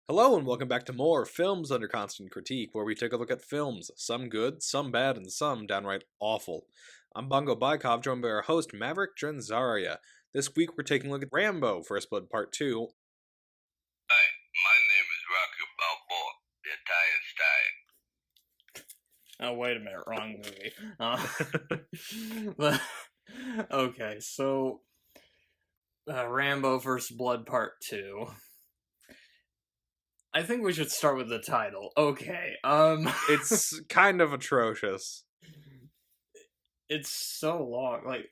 Hello and welcome back to more Films Under Constant Critique, where we take a look at films, some good, some bad, and some downright awful. I'm Bongo Baikov, joined by our host Maverick, Dren, Zaria. This week we're taking a look at Rambo, First Blood Part 2. Hi, my name is Rocky Balboa, the Italian Stallion. Oh, wait a minute, wrong movie. Okay, so Rambo First Blood Part 2. I think we should start with the title. Okay, It's kind of atrocious. it's so long, like...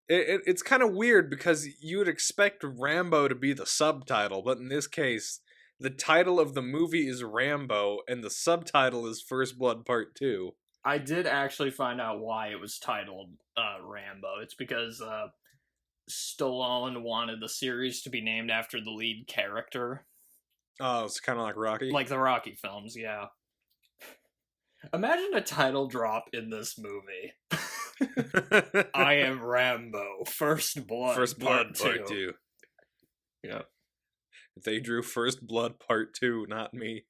It's kind of weird because you would expect Rambo to be the subtitle, but in this case, the title of the movie is Rambo, and the subtitle is First Blood Part 2. I did actually find out why it was titled Rambo. It's because Stallone wanted the series to be named after the lead character. Oh, it's kind of like Rocky? Like the Rocky films, yeah. Imagine a title drop in this movie. I am Rambo, First Blood, First Blood Part 2. Yeah. They drew First Blood Part 2, not me.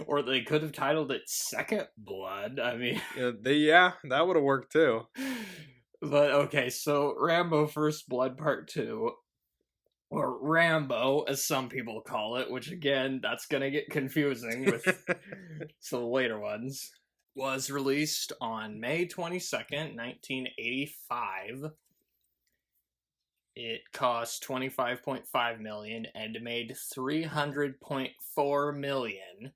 Or they could have titled it Second Blood. I mean... Yeah, that would have worked too. But okay, so Rambo First Blood Part 2, or Rambo, as some people call it, which again, that's gonna get confusing with some later ones, was released on May 22nd, 1985. It cost $25.5 million and made $300.4 million,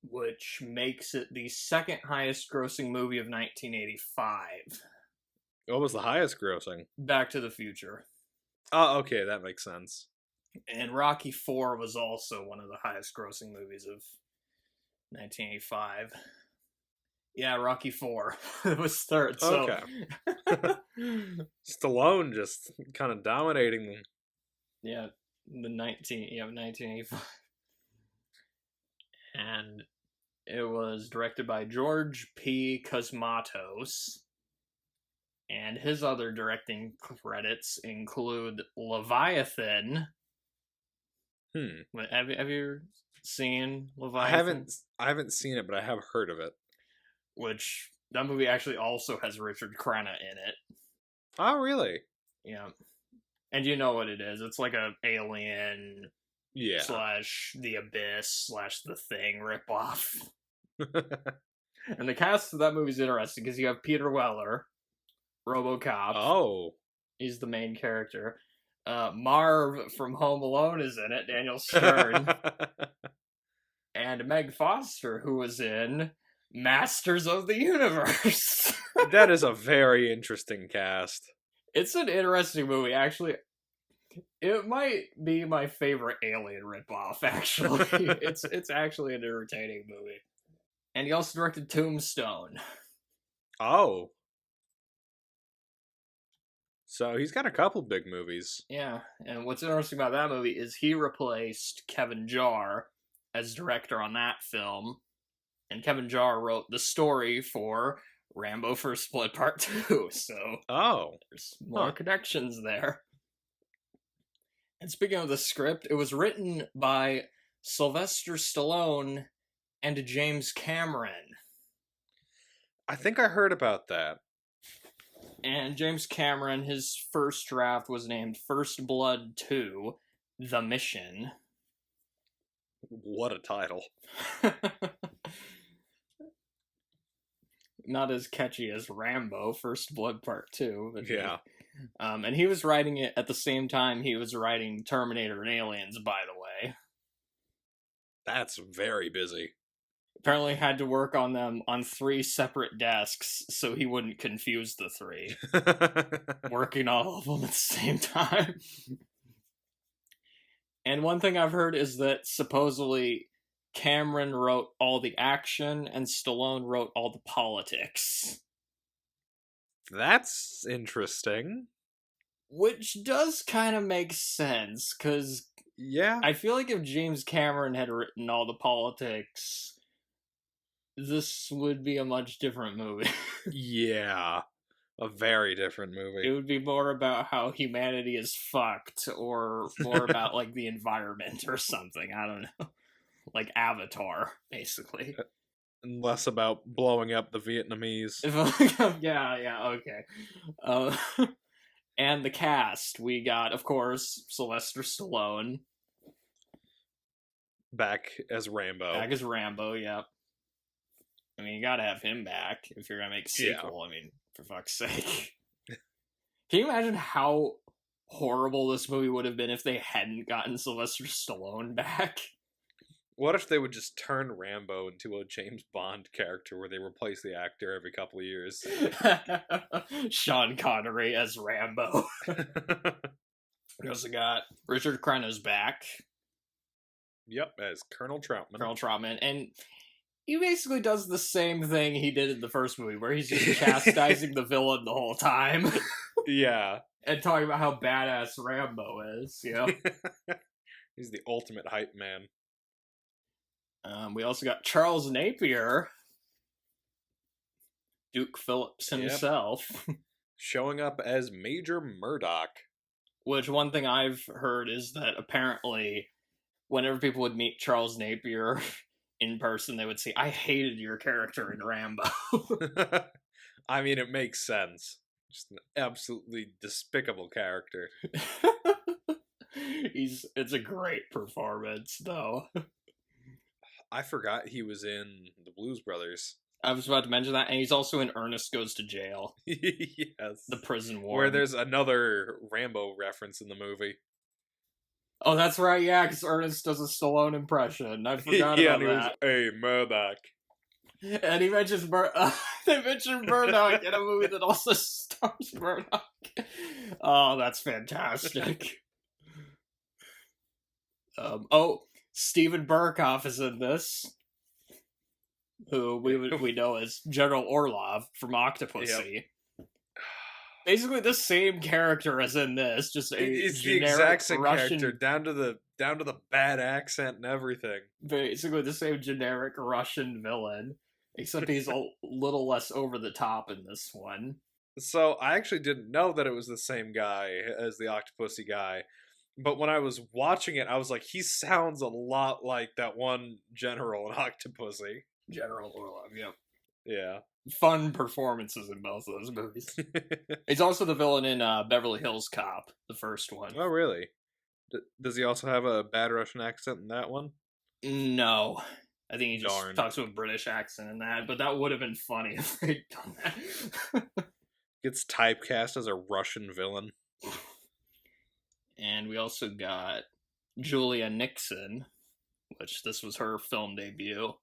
which makes it the second highest grossing movie of 1985. What was the highest grossing? Back to the Future. Oh, okay, that makes sense. And Rocky IV was also one of the highest grossing movies of 1985. Yeah, Rocky IV was third. So. Okay. Stallone just kind of dominating them. Yeah, 1985. And it was directed by George P. Cosmatos. And his other directing credits include Leviathan. Have you seen Leviathan? I haven't seen it, but I have heard of it. Which, that movie actually also has Richard Crenna in it. Oh, really? Yeah. And you know what it is. It's like a Alien slash The Abyss slash The Thing ripoff. And the cast of that movie is interesting because you have Peter Weller, RoboCop. Oh. He's the main character. Marv from Home Alone is in it, Daniel Stern. And Meg Foster, who was in Masters of the Universe. That is a very interesting cast. It's an interesting movie, actually. It might be my favorite Alien ripoff, actually. It's actually an entertaining movie. And he also directed Tombstone. Oh. So he's got a couple big movies. Yeah, and what's interesting about that movie is he replaced Kevin Jarre as director on that film. And Kevin Jarre wrote the story for Rambo First Blood Part 2, so there's more connections there. And speaking of the script, it was written by Sylvester Stallone and James Cameron. I think I heard about that. And James Cameron, his first draft was named First Blood 2, The Mission. What a title. Not as catchy as Rambo, First Blood Part 2. But yeah. And he was writing it at the same time he was writing Terminator and Aliens, by the way. That's very busy. Apparently had to work on them on 3 separate desks so he wouldn't confuse the 3. Working all of them at the same time. And one thing I've heard is that supposedly Cameron wrote all the action and Stallone wrote all the politics. That's interesting. Which does kind of make sense, because I feel like if James Cameron had written all the politics, this would be a much different movie. Yeah. A very different It movie. would be more about how humanity is fucked, or more about, like, the environment or something. I don't know. Like Avatar, basically. And less about blowing up the Vietnamese. Yeah, okay. Uh, and the cast, we got, of course, Sylvester Stallone. Back as Rambo. Back as Rambo, yep. I mean, you gotta have him back if you're gonna make a sequel. I mean, for fuck's sake. Can you imagine how horrible this movie would have been if they hadn't gotten Sylvester Stallone back? What if they would just turn Rambo into a James Bond character where they replace the actor every couple of years? Sean Connery as Rambo. We also got Richard Crenna's back. Yep, as Colonel Troutman. Colonel Troutman. And he basically does the same thing he did in the first movie, where he's just chastising the villain the whole time. Yeah. And talking about how badass Rambo is, you know? He's the ultimate hype man. We also got Charles Napier, Duke Phillips himself. Showing up as Major Murdoch. Which, one thing I've heard is that apparently, whenever people would meet Charles Napier in person, they would say, "I hated your character in Rambo." I mean, it makes sense. Just an absolutely despicable character. It's a great performance, though. I forgot he was in the Blues Brothers. I was about to mention that, and he's also in Ernest Goes to Jail. Yes. The prison war. Where there's another Rambo reference in the movie. Oh, that's right, yeah, because Ernest does a Stallone impression. I forgot about he that. was, "Hey, Murdoch." And he mentions they mentioned Murdoch in a movie that also stars Murdoch. Oh, that's fantastic. Steven Baikov is in this, who we know as General Orlov from Octopussy. Yep. Basically the same character as in this, just it's the generic exact same Russian character, down to the bad accent and everything. Basically the same generic Russian villain, except he's a little less over the top in this one. So I actually didn't know that it was the same guy as the Octopussy guy. But when I was watching it, I was like, he sounds a lot like that one general in Octopussy. General Orlov, yep. Yeah. Fun performances in both of those movies. He's also the villain in Beverly Hills Cop, the first one. Oh, really? Does he also have a bad Russian accent in that one? No. I think he just talks with a British accent in that, but that would have been funny if they'd done that. Gets typecast as a Russian villain. And we also got Julia Nixon, which this was her film debut.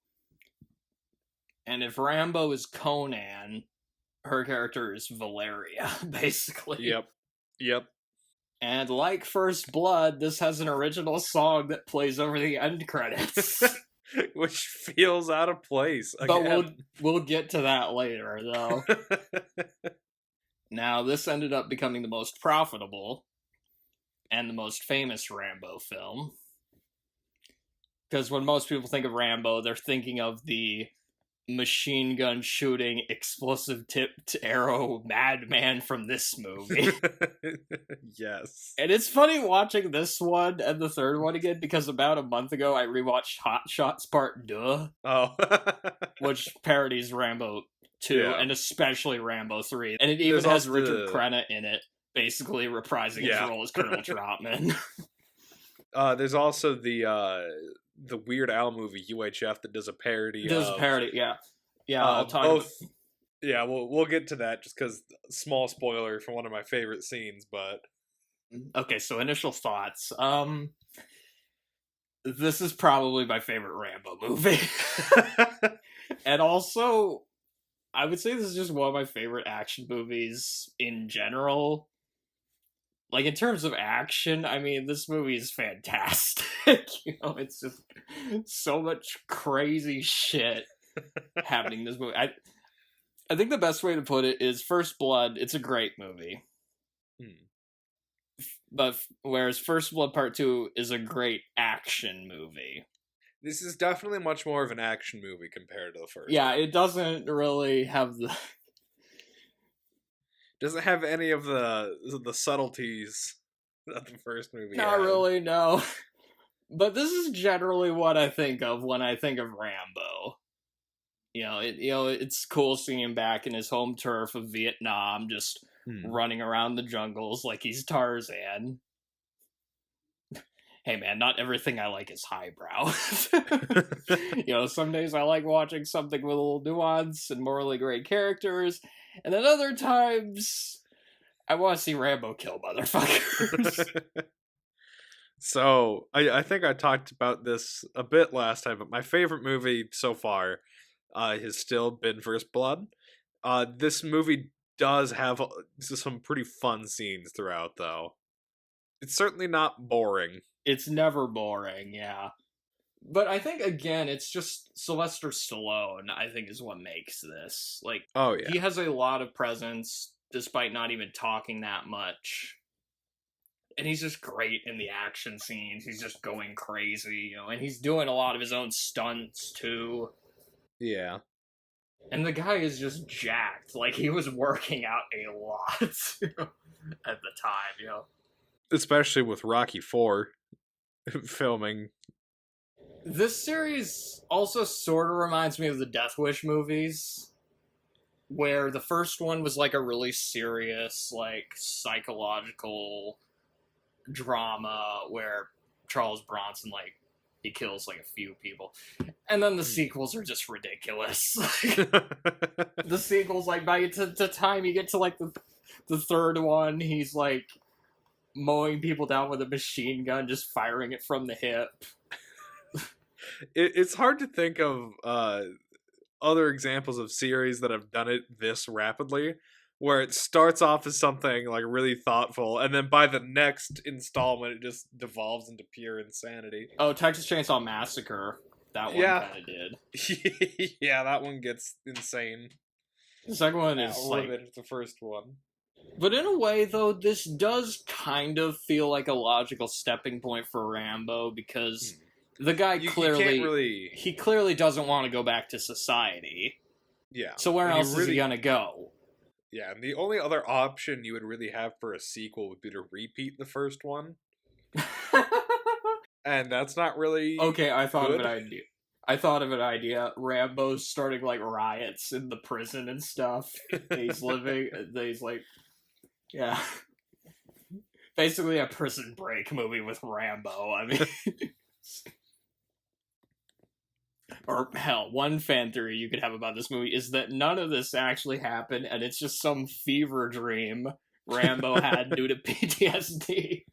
And if Rambo is Conan, her character is Valeria, basically. Yep. And like First Blood, this has an original song that plays over the end credits. Which feels out of place. Again. But we'll get to that later, though. Now, this ended up becoming the most profitable and the most famous Rambo film. Because when most people think of Rambo, they're thinking of the machine gun shooting, explosive tipped arrow madman from this movie. Yes. And it's funny watching this one and the third one again, because about a month ago I rewatched Hot Shots Part 2. Oh. Which parodies Rambo 2, and especially Rambo 3. And it even has Richard Crenna in it, basically reprising his role as Colonel Troutman. There's also the Weird Al movie UHF that does a parody. Yeah. I'll talk both. Yeah, we'll get to that just because small spoiler for one of my favorite scenes. But okay, so initial thoughts. This is probably my favorite Rambo movie, and also I would say this is just one of my favorite action movies in general. Like, in terms of action, I mean, this movie is fantastic. It's just so much crazy shit happening in this movie. I think the best way to put it is First Blood, it's a great movie. But whereas First Blood Part 2 is a great action movie. This is definitely much more of an action movie compared to the first. Yeah, it doesn't really have the... Doesn't have any of the subtleties that the first movie Not had. really, no. But this is generally what I think of when I think of Rambo. It's cool seeing him back in his home turf of Vietnam, just running around the jungles like he's Tarzan. Hey man, not everything I like is highbrow. Some days I like watching something with a little nuance and morally great characters, and then other times I want to see Rambo kill motherfuckers. So, I think I talked about this a bit last time, but my favorite movie so far has still been First Blood. This movie does have some pretty fun scenes throughout, though. It's certainly not boring. It's never boring, yeah. But I think, again, it's just Sylvester Stallone, I think, is what makes this. Like, Oh, yeah. he has a lot of presence, despite not even talking that much. And he's just great in the action scenes. He's just going crazy, and he's doing a lot of his own stunts, too. Yeah. And the guy is just jacked. Like, he was working out a lot at the time, Especially with Rocky 4 filming. This series also sort of reminds me of the Death Wish movies, where the first one was like a really serious, like, psychological drama where Charles Bronson, like, he kills like a few people, and then the sequels are just ridiculous. The sequels, like, by the time you get to like the third one, he's like mowing people down with a machine gun, just firing it from the hip. It's hard to think of other examples of series that have done it this rapidly, where it starts off as something like really thoughtful, and then by the next installment, it just devolves into pure insanity. Oh, Texas Chainsaw Massacre. That one kind of did. Yeah, that one gets insane. The second one is like the first one. But in a way, though, this does kind of feel like a logical stepping point for Rambo, because the guy clearly he clearly doesn't want to go back to society. Yeah. So where else is he gonna go? Yeah, and the only other option you would really have for a sequel would be to repeat the first one. And that's not really okay. I thought of an idea. Rambo's starting like riots in the prison and stuff. He's yeah. Basically a Prison Break movie with Rambo. I mean, or hell, one fan theory you could have about this movie is that none of this actually happened, and it's just some fever dream Rambo had due to PTSD.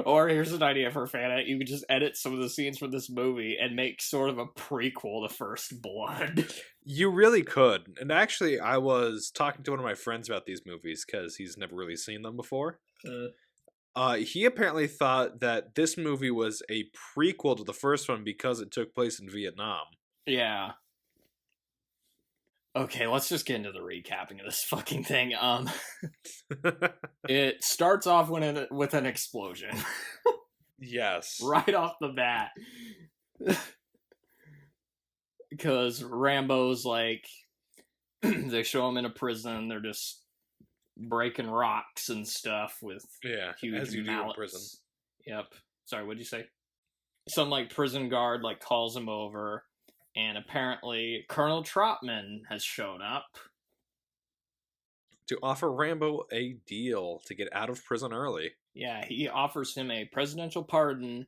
Or here's an idea for a fan edit. You could just edit some of the scenes from this movie and make sort of a prequel to First Blood. You really could. And actually, I was talking to one of my friends about these movies because he's never really seen them before. He apparently thought that this movie was a prequel to the first one because it took place in Vietnam. Yeah. Okay, let's just get into the recapping of this fucking thing. It starts off with an explosion. Yes. Right off the bat. Because Rambo's like, they show him in a prison, they're just breaking rocks and stuff with huge as you mallets. do in prison. Yep. Sorry, what'd you say? Some like prison guard like calls him over, and apparently Colonel Trotman has shown up to offer Rambo a deal to get out of prison early. Yeah, he offers him a presidential pardon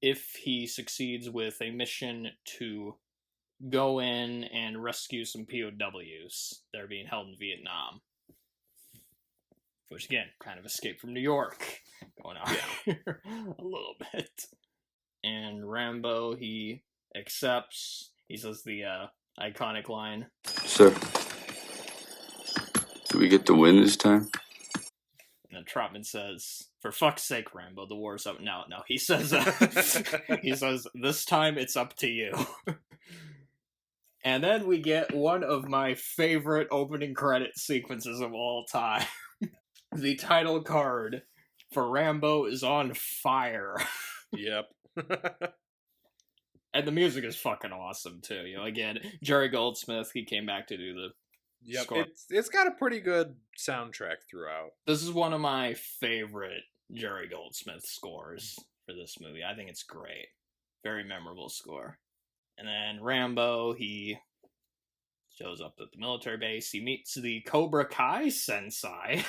if he succeeds with a mission to go in and rescue some POWs that are being held in Vietnam. Which, again, kind of escape from New York going on here a little bit. And Rambo, he accepts. He says the iconic line, "Sir, do we get to win this time?" And then Trotman says, "For fuck's sake, Rambo, the war's up." No, he says, he says, "This time it's up to you." And then we get one of my favorite opening credit sequences of all time. The title card for Rambo is on fire. Yep. And the music is fucking awesome, too. Again, Jerry Goldsmith, he came back to do Yep, score. it's got a pretty good soundtrack throughout. This is one of my favorite Jerry Goldsmith scores for this movie. I think it's great. Very memorable score. And then Rambo, he shows up at the military base. He meets the Cobra Kai sensei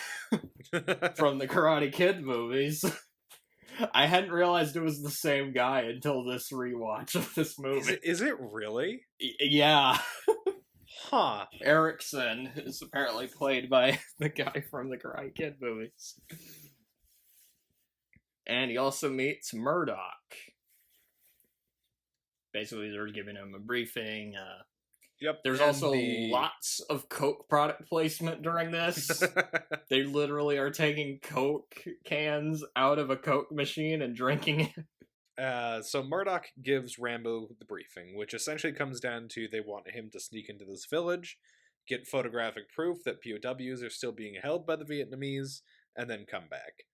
from the Karate Kid movies. I hadn't realized it was the same guy until this rewatch of this movie. Is it really? Yeah. Huh. Erickson is apparently played by the guy from the Karate Kid movies. And he also meets Murdoch. Basically, they're giving him a briefing. Yep. There's also lots of Coke product placement during this. They literally are taking Coke cans out of a Coke machine and drinking it. So Murdoch gives Rambo the briefing, which essentially comes down to they want him to sneak into this village, get photographic proof that POWs are still being held by the Vietnamese, and then come back.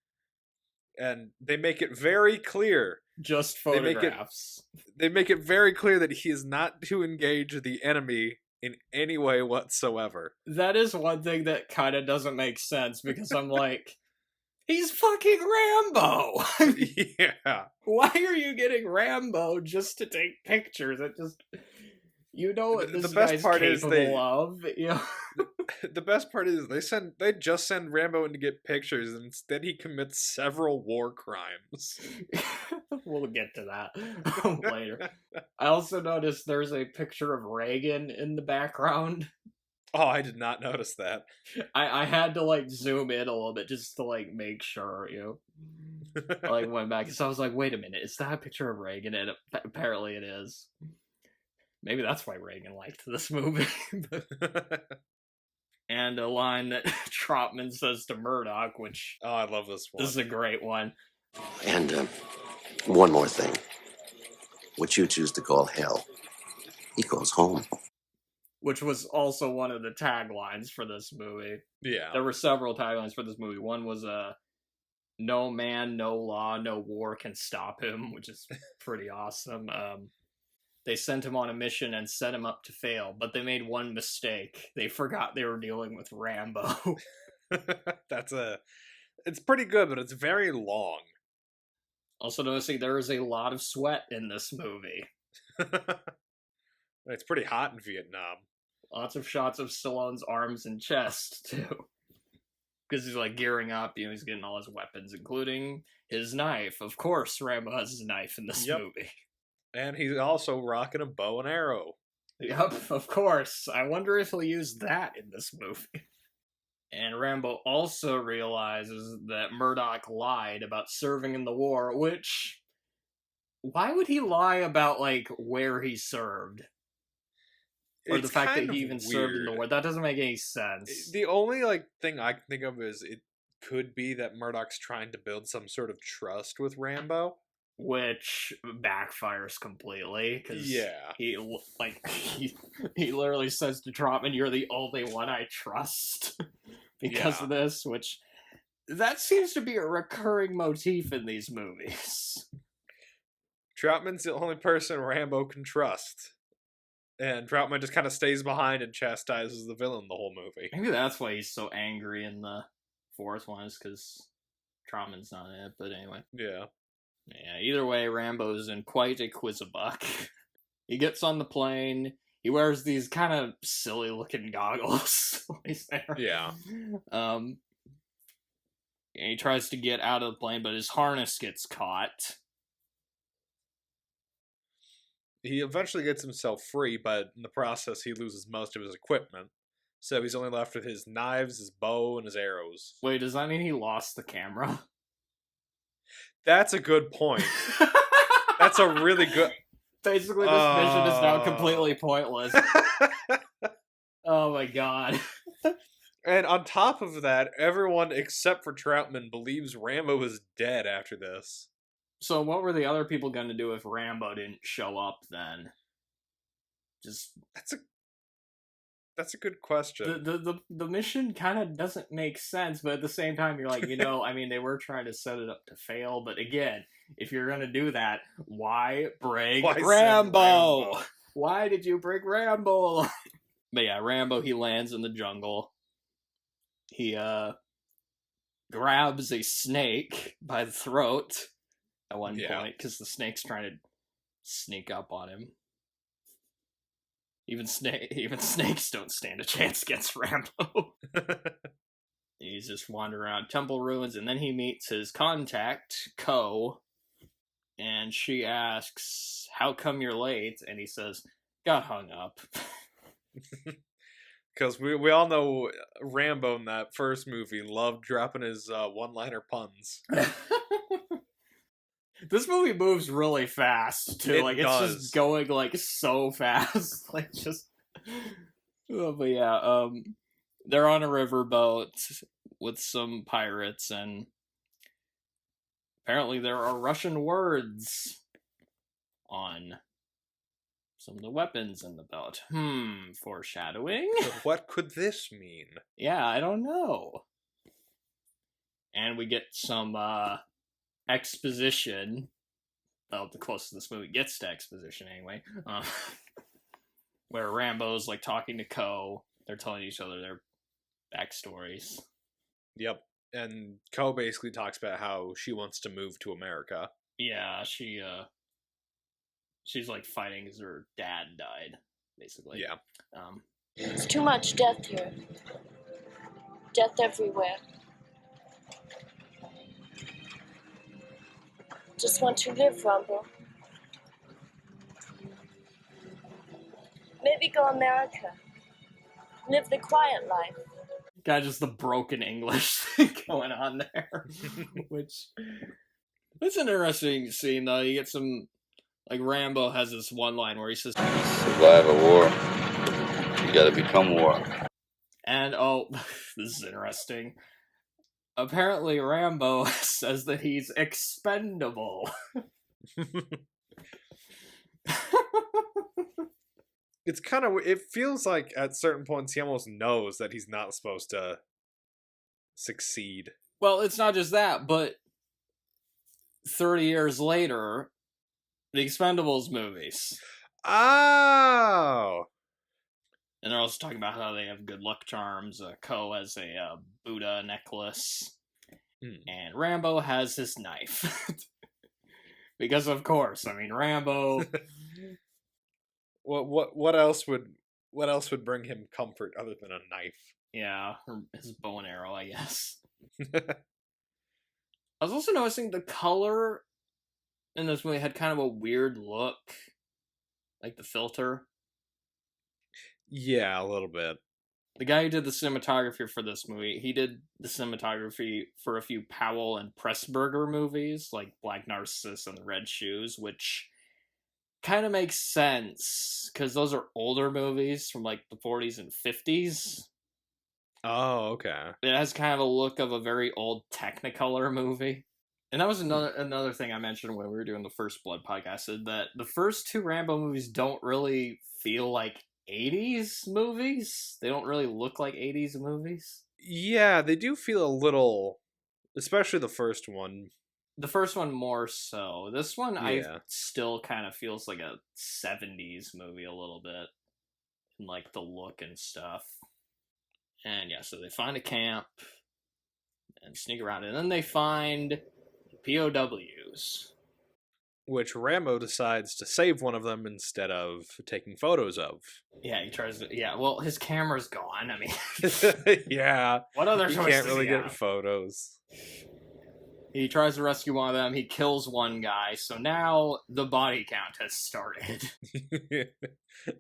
And they make it very clear. Just photographs. They make it very clear that he is not to engage the enemy in any way whatsoever. That is one thing that kind of doesn't make sense, because I'm like, he's fucking Rambo! Yeah. Why are you getting Rambo just to take pictures? It just... You know what this guy's capable of, you know? The best part is they just send Rambo in to get pictures, and instead he commits several war crimes. We'll get to that later. I also noticed there's a picture of Reagan in the background. Oh, I did not notice that. I had to like zoom in a little bit just to like make sure, you know. I like went back, so I was like, wait a minute, is that a picture of Reagan? And apparently it is. Maybe that's why Reagan liked this movie. And a line that Trotman says to Murdoch, which... Oh, I love this one. This is a great one. And one more thing. What you choose to call hell, he calls home. Which was also one of the taglines for this movie. Yeah. There were several taglines for this movie. One was, no man, no law, no war can stop him, which is pretty awesome. They sent him on a mission and set him up to fail, but they made one mistake. They forgot they were dealing with Rambo. It's pretty good, but it's very long. Also noticing there is a lot of sweat in this movie. It's pretty hot in Vietnam. Lots of shots of Stallone's arms and chest, too. Because he's, like, gearing up, you know, he's getting all his weapons, including his knife. Of course, Rambo has his knife in this movie. And he's also rocking a bow and arrow. Yep, of course. I wonder if he'll use that in this movie. And Rambo also realizes that Murdoch lied about serving in the war, which... Why would he lie about, like, where he served? Or the fact that he even served in the war. That doesn't make any sense. The only, like, thing I can think of is it could be that Murdoch's trying to build some sort of trust with Rambo. Which backfires completely, because he literally says to Trotman, "You're the only one I trust," because of this, which that seems to be a recurring motif in these movies. Troutman's the only person Rambo can trust, and Troutman just kind of stays behind and chastises the villain the whole movie. Maybe that's why he's so angry in the fourth one, is because Troutman's not in it, but anyway. Yeah. Yeah, either way, Rambo's in quite a quizabuck. He gets on the plane. He wears these kind of silly-looking goggles while he's there. Yeah. And he tries to get out of the plane, but his harness gets caught. He eventually gets himself free, but in the process, he loses most of his equipment. So he's only left with his knives, his bow, and his arrows. Wait, does that mean he lost the camera? That's a good point. That's a really good... Basically, this mission is now completely pointless. Oh my god. And on top of that, everyone except for Troutman believes Rambo is dead after this. So what were the other people going to do if Rambo didn't show up then? Just... That's a good question. The mission kind of doesn't make sense, but at the same time, you're like, you know, I mean, they were trying to set it up to fail, but again, if you're going to do that, why bring Rambo? Why did you bring Rambo? But yeah, Rambo, he lands in the jungle. He grabs a snake by the throat at one point because the snake's trying to sneak up on him. Even snakes don't stand a chance against Rambo. He's just wandering around temple ruins, and then he meets his contact, Ko, and she asks, "How come you're late?" And he says, "Got hung up." Because we all know Rambo in that first movie loved dropping his one-liner puns. This movie moves really fast too. It it's does. Just going so fast. But yeah, they're on a riverboat with some pirates, and apparently there are Russian words on some of the weapons in the boat. Foreshadowing? What could this mean? Yeah, I don't know. And we get some exposition. Well, the closest this movie gets to exposition, anyway. Where Rambo's talking to Ko. They're telling each other their backstories. Yep. And Ko basically talks about how she wants to move to America. Yeah, she's fighting because her dad died, basically. Yeah. It's too much death here. Death everywhere. Just want to live, Rambo. Maybe go America. Live the quiet life. Got just the broken English going on there. Which, it's an interesting scene, though. You get some, Rambo has this one line where he says, "Survive a war, you gotta become war." And, this is interesting. Apparently, Rambo says that he's expendable. It's kind of, it feels like at certain points he almost knows that he's not supposed to succeed. Well, it's not just that, but 30 years later, the Expendables movies. Oh! And they're also talking about how they have good luck charms. Ko has a Buddha necklace. And Rambo has his knife. Because of course, Rambo... What else would bring him comfort other than a knife? Yeah, his bow and arrow, I guess. I was also noticing the color in this movie had kind of a weird look. Like the filter. Yeah, a little bit. The guy who did the cinematography for this movie, he did the cinematography for a few Powell and Pressburger movies, like Black Narcissus and The Red Shoes, which kind of makes sense, because those are older movies from, the 40s and 50s. Oh, okay. It has kind of a look of a very old Technicolor movie. And that was another thing I mentioned when we were doing the First Blood podcast, is that the first two Rambo movies don't really feel like 80s movies. They don't really look like 80s movies. Yeah, they do feel a little, especially the first one. The first one more so. This one, I still kind of feels like a 70s movie a little bit. In, the look and stuff. And yeah, so they find a camp and sneak around. And then they find POWs. Which Rambo decides to save one of them instead of taking photos of. Yeah, he tries to... Yeah, well, his camera's gone. Yeah. What other choices? You can't really get photos. He tries to rescue one of them. He kills one guy. So now the body count has started.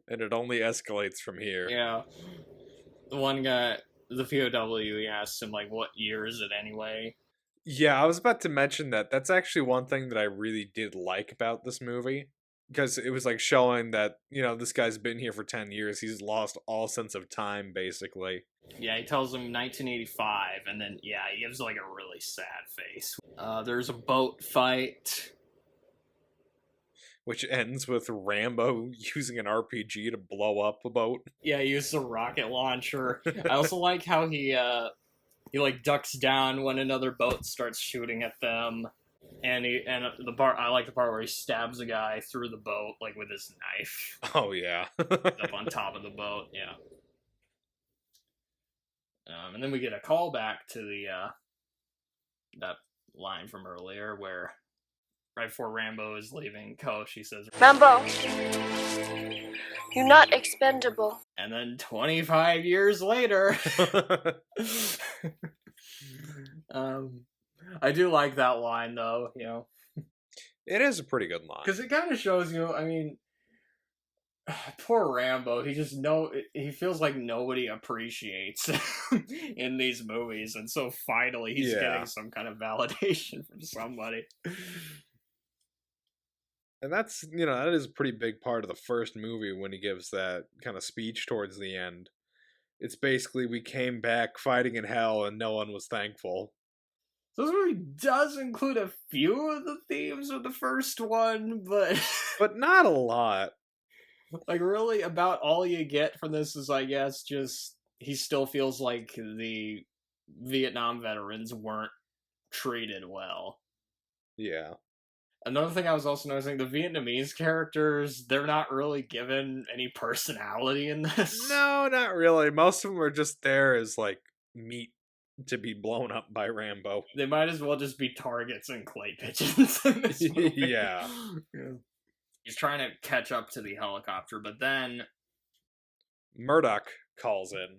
And it only escalates from here. Yeah. The one guy, the POW, he asks him, what year is it anyway? Yeah, I was about to mention that. That's actually one thing that I really did like about this movie. Because it was showing that, this guy's been here for 10 years. He's lost all sense of time, basically. Yeah, he tells him 1985, and then, he gives, a really sad face. There's a boat fight. Which ends with Rambo using an RPG to blow up a boat. Yeah, he uses a rocket launcher. I also like how he ducks down when another boat starts shooting at them. And I like the part where he stabs a guy through the boat, with his knife. Oh, yeah. Up on top of the boat, yeah. And then we get a callback to the that line from earlier where right before Rambo is leaving Coach, he says, Rambo, you're not expendable. and then 25 years later, I do like that line though, you know. It is a pretty good line. Because it kind of shows you, I mean, poor Rambo, he feels like nobody appreciates him in these movies, and so finally he's getting some kind of validation from somebody. And that's, that is a pretty big part of the first movie when he gives that kind of speech towards the end. It's basically, we came back fighting in hell and no one was thankful. So this movie does include a few of the themes of the first one, but... but not a lot. Like, really, about all you get from this is, I guess, just... He still feels like the Vietnam veterans weren't treated well. Yeah. Another thing I was also noticing, the Vietnamese characters, they're not really given any personality in this. No, not really. Most of them are just there as, like, meat to be blown up by Rambo. They might as well just be targets and clay pigeons in this movie. Yeah. He's trying to catch up to the helicopter, but then... Murdoch calls in.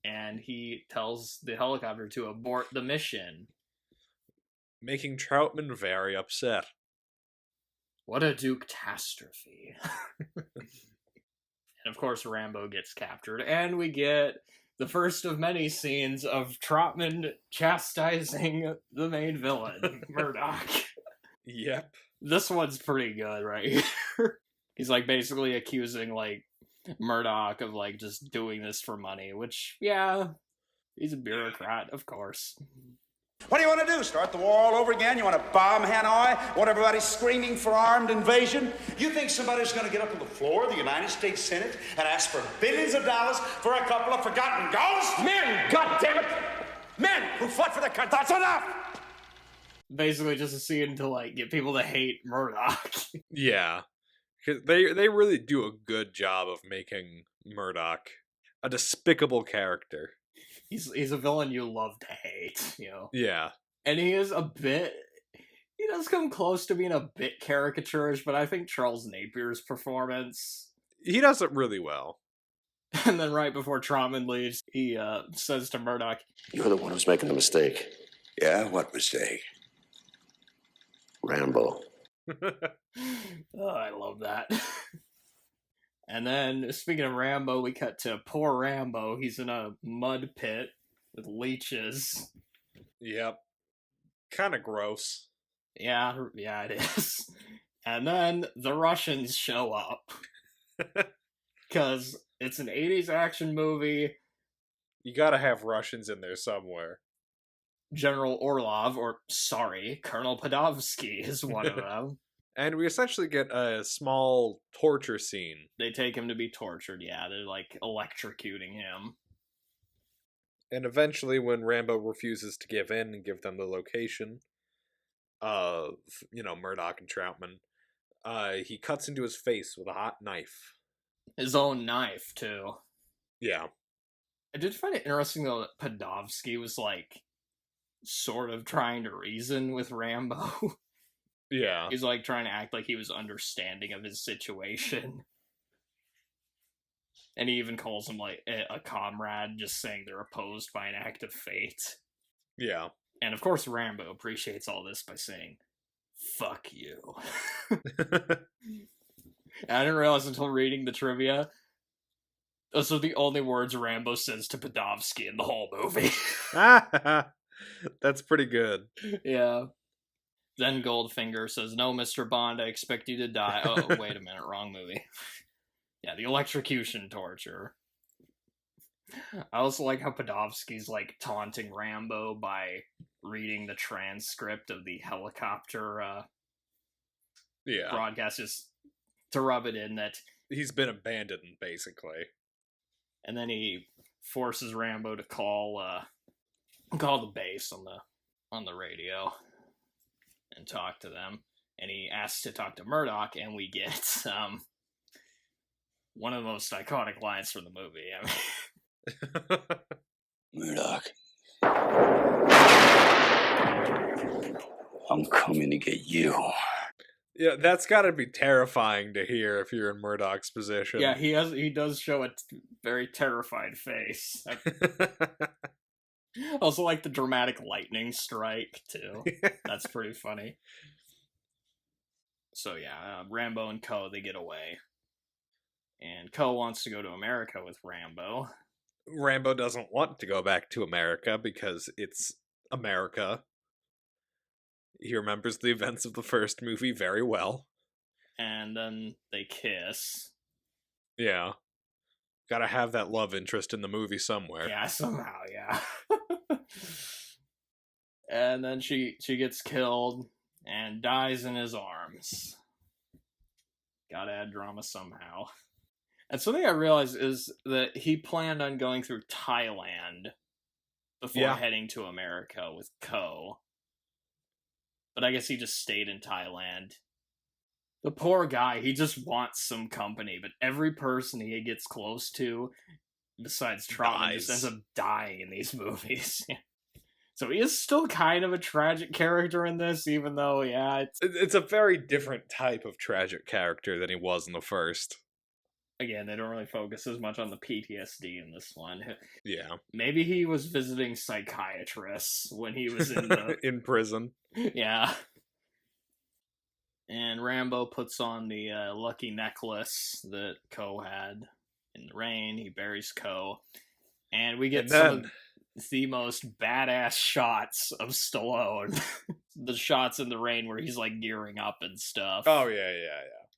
And he tells the helicopter to abort the mission. Making Troutman very upset. What a Duke-tastrophe. And of course Rambo gets captured, and we get the first of many scenes of Troutman chastising the main villain, Murdoch. Yep. This one's pretty good, right here. He's, like, basically accusing, like, Murdoch of, like, just doing this for money, which, yeah, he's a bureaucrat, of course. What do you want to do? Start the war all over again? You want to bomb Hanoi? Want everybody screaming for armed invasion? You think somebody's going to get up on the floor of the United States Senate and ask for billions of dollars for a couple of forgotten ghosts? Men, goddammit! Men who fought for their country. That's enough! Basically just a scene to, like, get people to hate Murdoch. Yeah. Because they really do a good job of making Murdoch a despicable character. He's a villain you love to hate, you know? Yeah. And he is a bit... He does come close to being a bit caricaturish, but I think Charles Napier's performance... He does it really well. And then right before Troutman leaves, he says to Murdoch... You're the one who's making the mistake. Yeah, what mistake? Rambo. Oh, I love that. And then, speaking of Rambo, we cut to poor Rambo. He's in a mud pit with leeches. Yep. Kind of gross. Yeah, it is. And then the Russians show up. Because it's an 80s action movie. You gotta have Russians in there somewhere. General Orlov, Colonel Podovsky is one of them. And we essentially get a small torture scene. They take him to be tortured, yeah. They're, like, electrocuting him. And eventually, when Rambo refuses to give in and give them the location of, Murdoch and Troutman, he cuts into his face with a hot knife. His own knife, too. Yeah. I did find it interesting, though, that Podovsky was, like, sort of trying to reason with Rambo. Yeah. He's, like, trying to act like he was understanding of his situation. And he even calls him, like, a comrade, just saying they're opposed by an act of fate. Yeah. And, of course, Rambo appreciates all this by saying, fuck you. And I didn't realize until reading the trivia, those are the only words Rambo says to Podovsky in the whole movie. That's pretty good. Yeah. Then Goldfinger says, no, Mr. Bond, I expect you to die. Oh, wait a minute, wrong movie. Yeah, the electrocution torture. I also like how Podovsky's, like, taunting Rambo by reading the transcript of the helicopter broadcast, just to rub it in that... He's been abandoned, basically. And then he forces Rambo to call the base on the radio and talk to them. And he asks to talk to Murdoch, and we get one of the most iconic lines from the movie. I mean, Murdoch. I'm coming to get you. Yeah, that's gotta be terrifying to hear if you're in Murdoch's position. Yeah, he does show a very terrified face. Also like the dramatic lightning strike, too. That's pretty funny. So yeah, Rambo and Co, they get away. And Co wants to go to America with Rambo. Rambo doesn't want to go back to America because it's America. He remembers the events of the first movie very well. And then they kiss. Yeah. Gotta have that love interest in the movie somewhere. Yeah, somehow, yeah. And then she gets killed and dies in his arms. Gotta add drama somehow. And something I realized is that he planned on going through Thailand before heading to America with Co. But I guess he just stayed in Thailand. The poor guy, he just wants some company, but every person he gets close to, besides Trotman, just ends up dying in these movies. So he is still kind of a tragic character in this, even though, it's a very different type of tragic character than he was in the first. Again, they don't really focus as much on the PTSD in this one. Yeah. Maybe he was visiting psychiatrists when he was in the... in prison. Yeah. And Rambo puts on the lucky necklace that Co had in the rain. He buries Co. And we get some of the most badass shots of Stallone. The shots in the rain where he's like gearing up and stuff. Oh, yeah.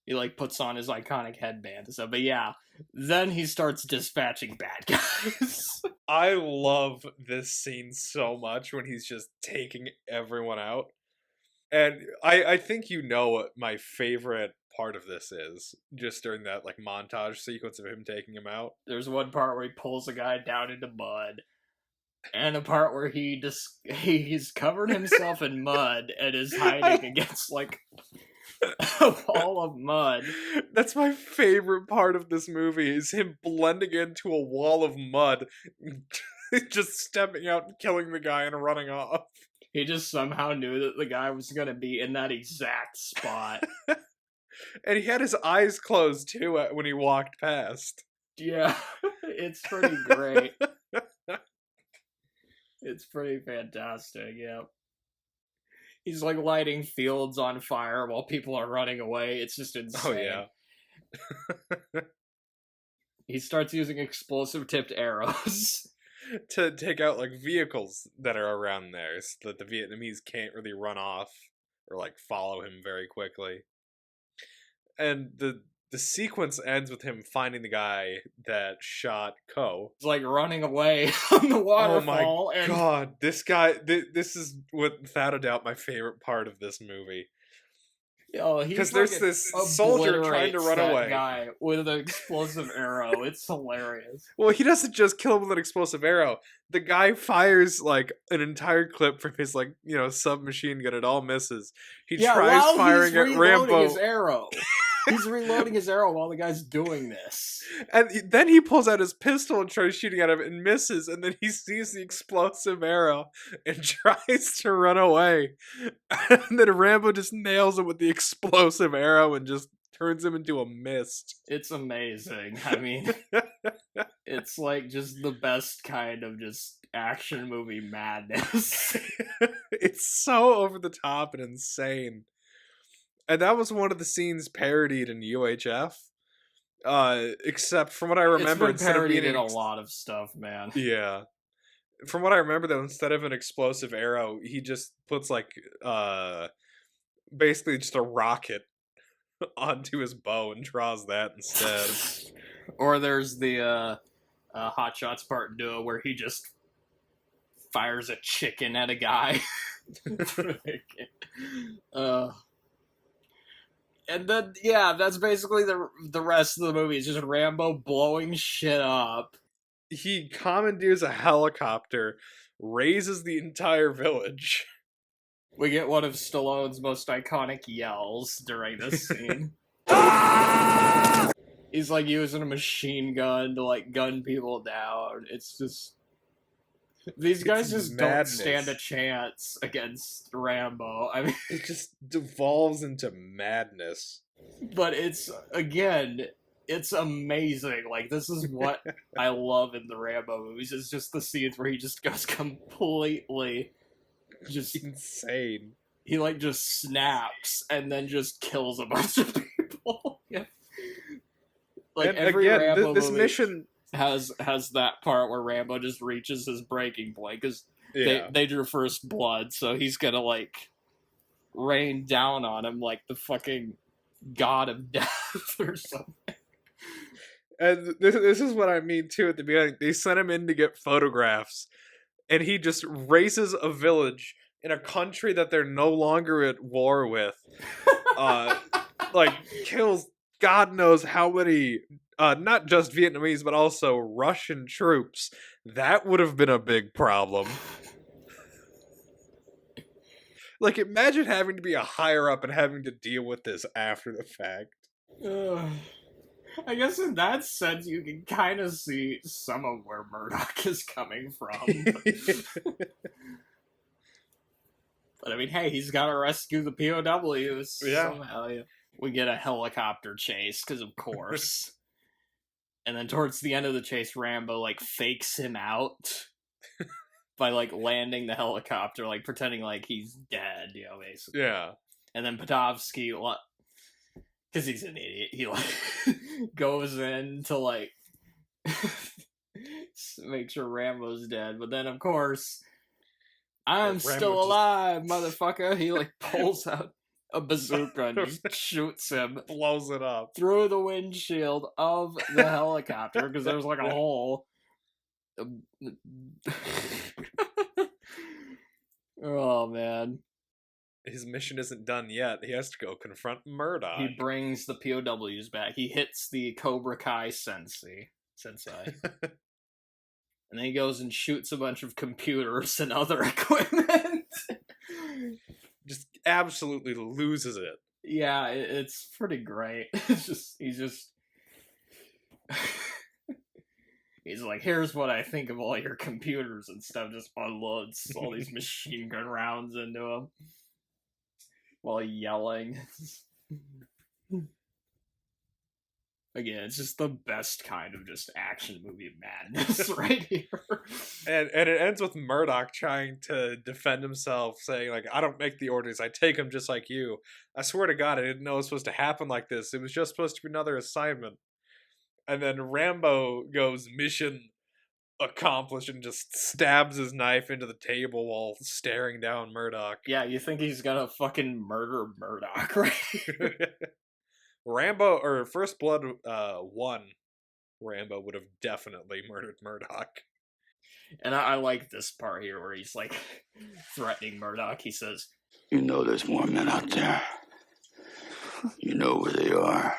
He like puts on his iconic headband and stuff. But yeah, then he starts dispatching bad guys. I love this scene so much when he's just taking everyone out. And I think you know what my favorite part of this is, just during that like montage sequence of him taking him out. There's one part where he pulls a guy down into mud, and a part where he's covered himself in mud and is hiding against like a wall of mud. That's my favorite part of this movie, is him blending into a wall of mud, just stepping out and killing the guy and running off. He just somehow knew that the guy was going to be in that exact spot. And he had his eyes closed, too, when he walked past. Yeah, it's pretty great. It's pretty fantastic, yeah. He's like lighting fields on fire while people are running away. It's just insane. Oh, yeah. He starts using explosive-tipped arrows. To take out like vehicles that are around there so that the Vietnamese can't really run off or like follow him very quickly. And the sequence ends with him finding the guy that shot Co. He's like running away on the waterfall. Oh my god, this guy, this is without a doubt my favorite part of this movie. Because there's this soldier trying to run away. Guy with an explosive arrow. It's hilarious. Well, he doesn't just kill him with an explosive arrow. The guy fires like an entire clip from his submachine gun. It all misses. He tries firing at Rambo. His arrow. He's reloading his arrow while the guy's doing this. And then he pulls out his pistol and tries shooting at him and misses. And then he sees the explosive arrow and tries to run away. And then Rambo just nails him with the explosive arrow and just turns him into a mist. It's amazing. I mean, it's like just the best kind of just action movie madness. It's so over the top and insane. And that was one of the scenes parodied in UHF. Except from what I remember, it's been parodied in a lot of stuff, man. Yeah. From what I remember, though, instead of an explosive arrow, he just puts basically just a rocket onto his bow and draws that instead. Or there's the Hot Shots Part 2 where he just fires a chicken at a guy. And then, yeah, that's basically the rest of the movie. It's just Rambo blowing shit up. He commandeers a helicopter, raises the entire village. We get one of Stallone's most iconic yells during this scene. He's like using a machine gun to like gun people down. It's just These guys It's just madness. don't stand a chance against Rambo. I mean, It just devolves into madness. but it's amazing. Like, this is what I love in the Rambo movies. It's just the scenes where he just goes completely just Insane. he like just snaps and then just kills a bunch of people. Yeah. Like, And every again, Rambo this movie mission has that part where Rambo just reaches his breaking point because they drew first blood, so he's gonna like rain down on him like the fucking god of death or something. And this is what I mean too at the beginning. They sent him in to get photographs, and he just races a village in a country that they're no longer at war with. Like, kills God knows how many, not just Vietnamese, but also Russian troops. That would have been a big problem. Like, imagine having to be a higher up and having to deal with this after the fact. I guess in that sense, you can kind of see some of where Murdoch is coming from. But I mean, hey, he's got to rescue the POWs. Yeah. Somehow, yeah. We get a helicopter chase, because of course. And then towards the end of the chase, Rambo, like, fakes him out by, like, landing the helicopter, like, pretending like he's dead, you know, basically. Yeah. And then Podovsky, because he's an idiot, he, like, goes in to, like, make sure Rambo's dead. But then, of course, I'm still alive, motherfucker. He, like, pulls out a bazooka and just shoots him. Blows it up. Through the windshield of the helicopter, because there's, like, a hole. Oh, man. His mission isn't done yet. He has to go confront Murdoch. He brings the POWs back. He hits the Cobra Kai sensei. And then he goes and shoots a bunch of computers and other equipment. Just absolutely loses it. Yeah, it's pretty great. He's he's like, here's what I think of all your computers and stuff. Just unloads all these machine gun rounds into him while yelling. Again, it's just the best kind of just action movie madness right here. And it ends with Murdoch trying to defend himself, saying, like, I don't make the orders, I take them just like you. I swear to God, I didn't know it was supposed to happen like this. It was just supposed to be another assignment. And then Rambo goes, mission accomplished, and just stabs his knife into the table while staring down Murdoch. Yeah, you think he's gonna fucking murder Murdoch, right? Rambo, or First Blood 1, Rambo would have definitely murdered Murdoch. And I like this part here where he's like threatening Murdoch. He says, You know there's more men out there. You know where they are.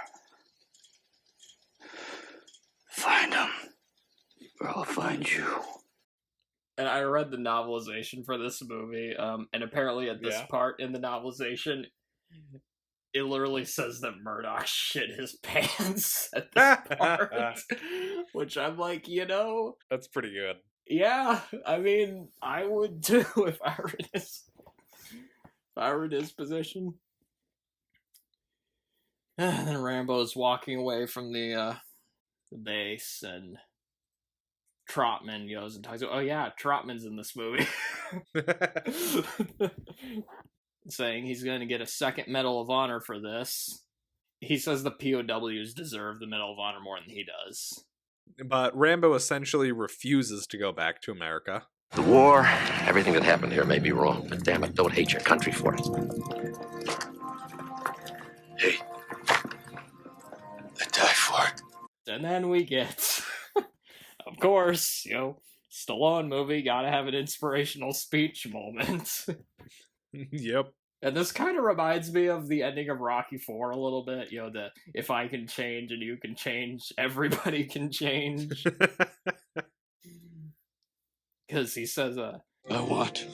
Find them, or I'll find you. and I read the novelization for this movie, and apparently at this part in the novelization, it literally says that Murdoch shit his pants at this part. Which I'm like, That's pretty good. Yeah, I mean, I would too if I were in his position. And then Rambo's walking away from the base, and Trotman goes and talks to, oh yeah, Trotman's in this movie. Saying he's going to get a second Medal of Honor for this. He says the POWs deserve the Medal of Honor more than he does. But Rambo essentially refuses to go back to America. The war, everything that happened here may be wrong, but damn it, don't hate your country for it. Hey, I die for it. And then we get, of course, Stallone movie, gotta have an inspirational speech moment. Yep. And this kind of reminds me of the ending of Rocky IV a little bit. The if I can change and you can change, everybody can change. Because he says, I want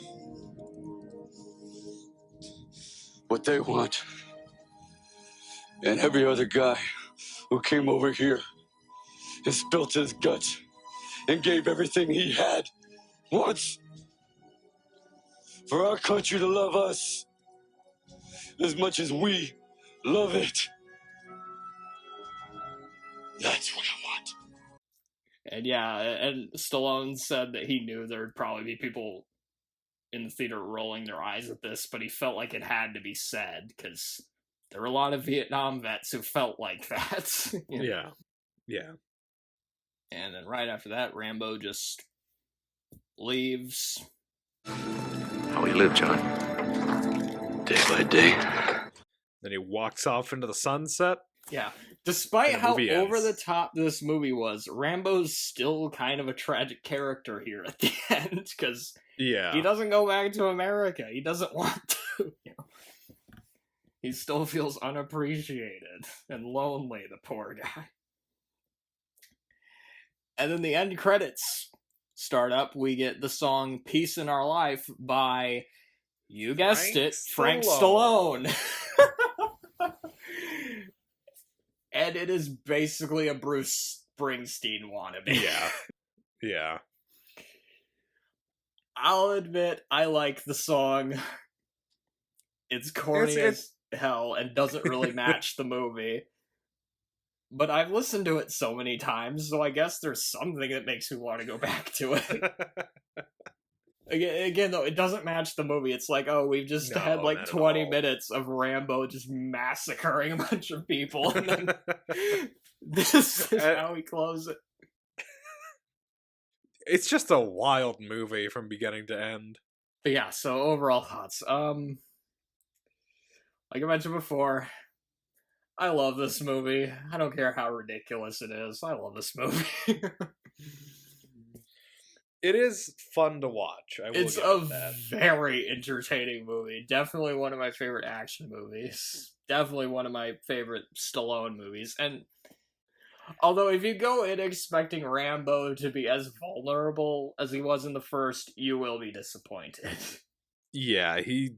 what they want. And every other guy who came over here and spilt his guts and gave everything he had once for our country to love us as much as we love it. That's what I want. And yeah, and Stallone said that he knew there'd probably be people in the theater rolling their eyes at this, but he felt like it had to be said because there were a lot of Vietnam vets who felt like that. You know? Yeah. Yeah. And then right after that, Rambo just leaves. How we live, John. Day by day. Then he walks off into the sunset. Yeah. Despite And the how movie over ends. the top this movie was, Rambo's still kind of a tragic character here at the end, because Yeah. he doesn't go back to America. He doesn't want to. You know? He still feels unappreciated and lonely, the poor guy. And then the end credits start up. We get the song Peace in Our Life by, you guessed it, Frank Stallone. And it is basically a Bruce Springsteen wannabe. Yeah. Yeah. I'll admit, I like the song. It's corny as hell and doesn't really match the movie. But I've listened to it so many times, so I guess there's something that makes me want to go back to it. Again, though, it doesn't match the movie. It's like, oh, we've just No, had like not at 20 all. minutes of Rambo just massacring a bunch of people, and then this is how we close it. It's just a wild movie from beginning to end. But yeah, so overall thoughts. Like I mentioned before, I love this movie. I don't care how ridiculous it is. I love this movie. It is fun to watch. I will It's give a it that. very entertaining movie. Definitely one of my favorite action movies. Definitely one of my favorite Stallone movies. And although if you go in expecting Rambo to be as vulnerable as he was in the first, you will be disappointed. Yeah, he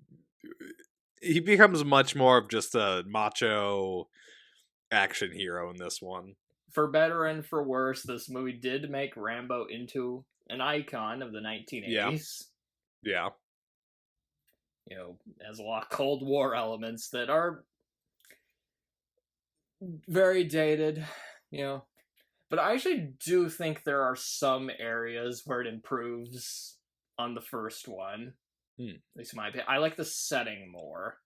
becomes much more of just a macho action hero in this one. For better and for worse, this movie did make Rambo into an icon of the 1980s. Yeah. You know, has a lot of Cold War elements that are very dated, you know. But I actually do think there are some areas where it improves on the first one. At least in my opinion. I like the setting more.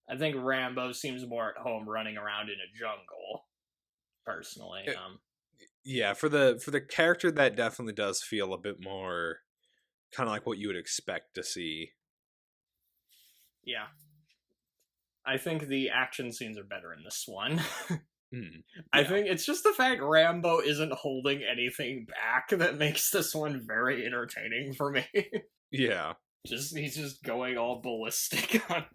I think Rambo seems more at home running around in a jungle, personally. Yeah, for the character, that definitely does feel a bit more kind of like what you would expect to see. Yeah. I think the action scenes are better in this one. I think it's just the fact Rambo isn't holding anything back that makes this one very entertaining for me. Yeah. He's just going all ballistic on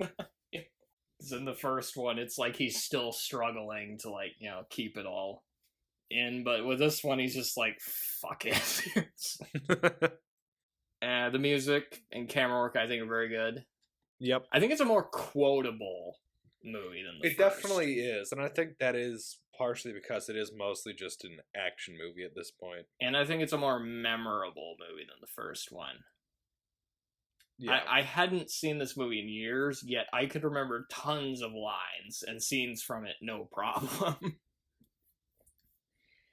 because in the first one, it's like he's still struggling to, like, you know, keep it all in, but with this one, he's just like, fuck it. And the music and camera work, I think, are very good. Yep. I think it's a more quotable movie than the It first. definitely is, and I think that is partially because it is mostly just an action movie at this point. And I think it's a more memorable movie than the first one. Yeah. I hadn't seen this movie in years, yet I could remember tons of lines and scenes from it, no problem.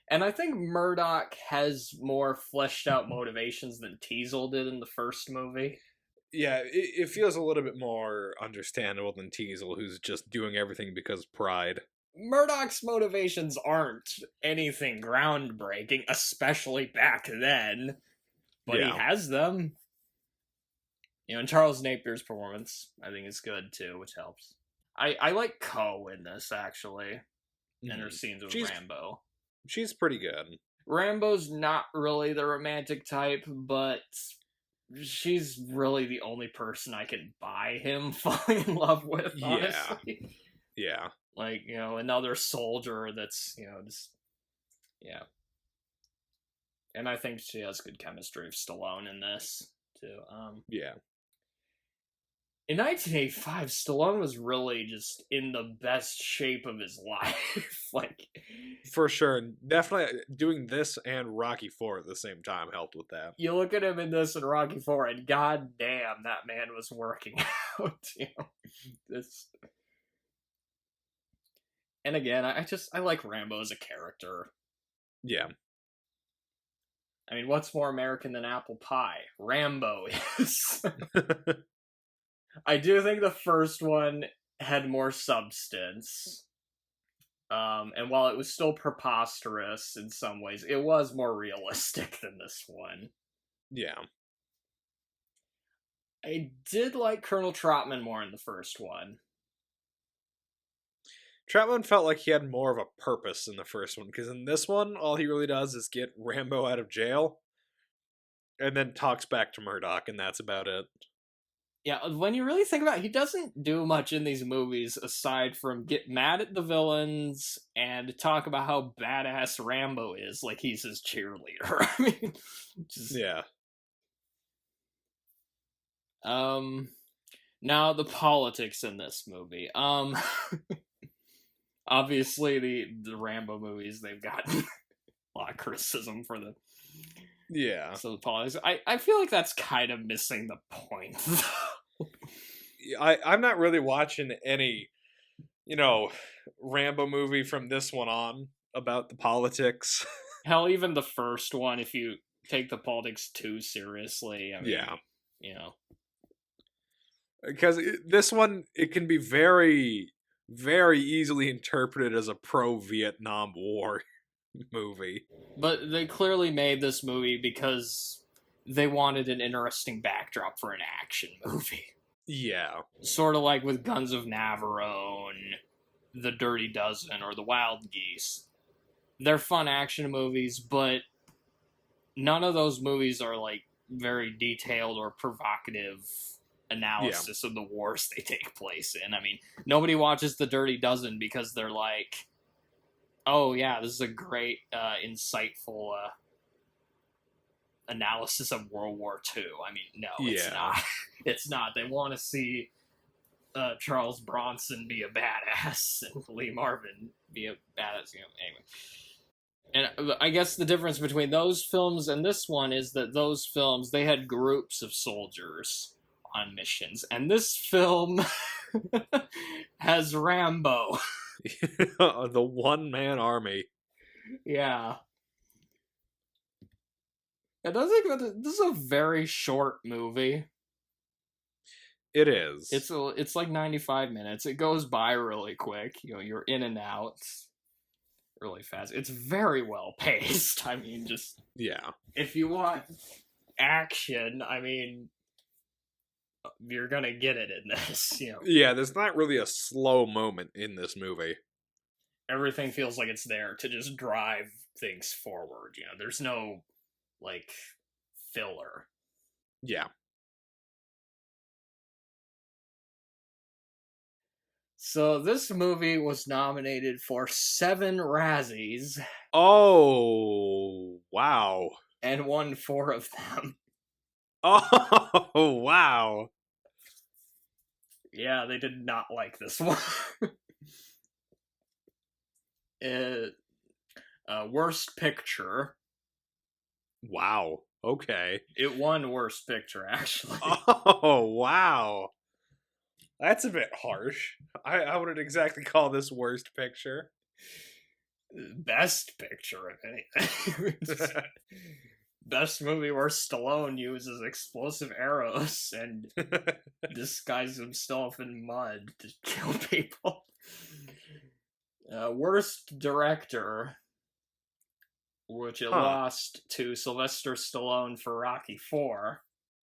And I think Murdoch has more fleshed out motivations than Teasel did in the first movie. Yeah, it feels a little bit more understandable than Teasel, who's just doing everything because pride. Murdoch's motivations aren't anything groundbreaking, especially back then. But he has them. You know, and Charles Napier's performance, I think, is good too, which helps. I like Ko in this, actually, and her scenes with Rambo. She's pretty good. Rambo's not really the romantic type, but she's really the only person I can buy him falling in love with, honestly. Yeah. Like, you know, another soldier that's, you know, just, yeah. And I think she has good chemistry with Stallone in this, too. Yeah. In 1985, Stallone was really just in the best shape of his life. Like, For sure. Definitely doing this and Rocky 4 at the same time helped with that. you look at him in this and Rocky 4, and goddamn, that man was working out. You know, this. And again, I like Rambo as a character. Yeah. I mean, what's more American than apple pie? Rambo is. I do think the first one had more substance. And while it was still preposterous in some ways, it was more realistic than this one. Yeah. I did like Colonel Trotman more in the first one. Troutman felt like he had more of a purpose in the first one, because in this one, all he really does is get Rambo out of jail, and then talks back to Murdoch, and that's about it. Yeah, when you really think about it, he doesn't do much in these movies aside from get mad at the villains and talk about how badass Rambo is, like he's his cheerleader. I mean, just... Yeah. Now the politics in this movie. Obviously the Rambo movies, they've gotten a lot of criticism for the the politics. I feel like that's kind of missing the point. I'm not really watching any, Rambo movie from this one on about the politics. Hell, even the first one, if you take the politics too seriously, I mean, Because this one, it can be very, very easily interpreted as a pro-Vietnam War movie. But they clearly made this movie because they wanted an interesting backdrop for an action movie. Yeah. Sort of like with Guns of Navarone, The Dirty Dozen, or The Wild Geese. They're fun action movies, but none of those movies are like very detailed or provocative analysis of the wars they take place in. I mean, nobody watches The Dirty Dozen because they're like, oh yeah, this is a great, insightful analysis of World War II. I mean, no, it's not. It's not. They want to see Charles Bronson be a badass and Lee Marvin be a badass. Anyway. And I guess the difference between those films and this one is that those films, they had groups of soldiers on missions, and this film has Rambo. The one-man army. Yeah. And I think that this is a very short movie. It is. It's like 95 minutes. It goes by really quick. You're in and out really fast. It's very well paced. I mean, just if you want action, I mean, you're gonna get it in this. Yeah, there's not really a slow moment in this movie. Everything feels like it's there to just drive things forward. There's no like filler. Yeah. So this movie was nominated for 7 Razzies. Oh, wow. And won 4 of them. Oh, wow. Yeah, they did not like this one. Worst Picture. Wow. Okay. It won Worst Picture, actually. Oh, wow. That's a bit harsh. I wouldn't exactly call this Worst Picture. Best Picture, if anything. Best movie where Stallone uses explosive arrows and disguises himself in mud to kill people. Worst Director, which it lost to Sylvester Stallone for Rocky 4.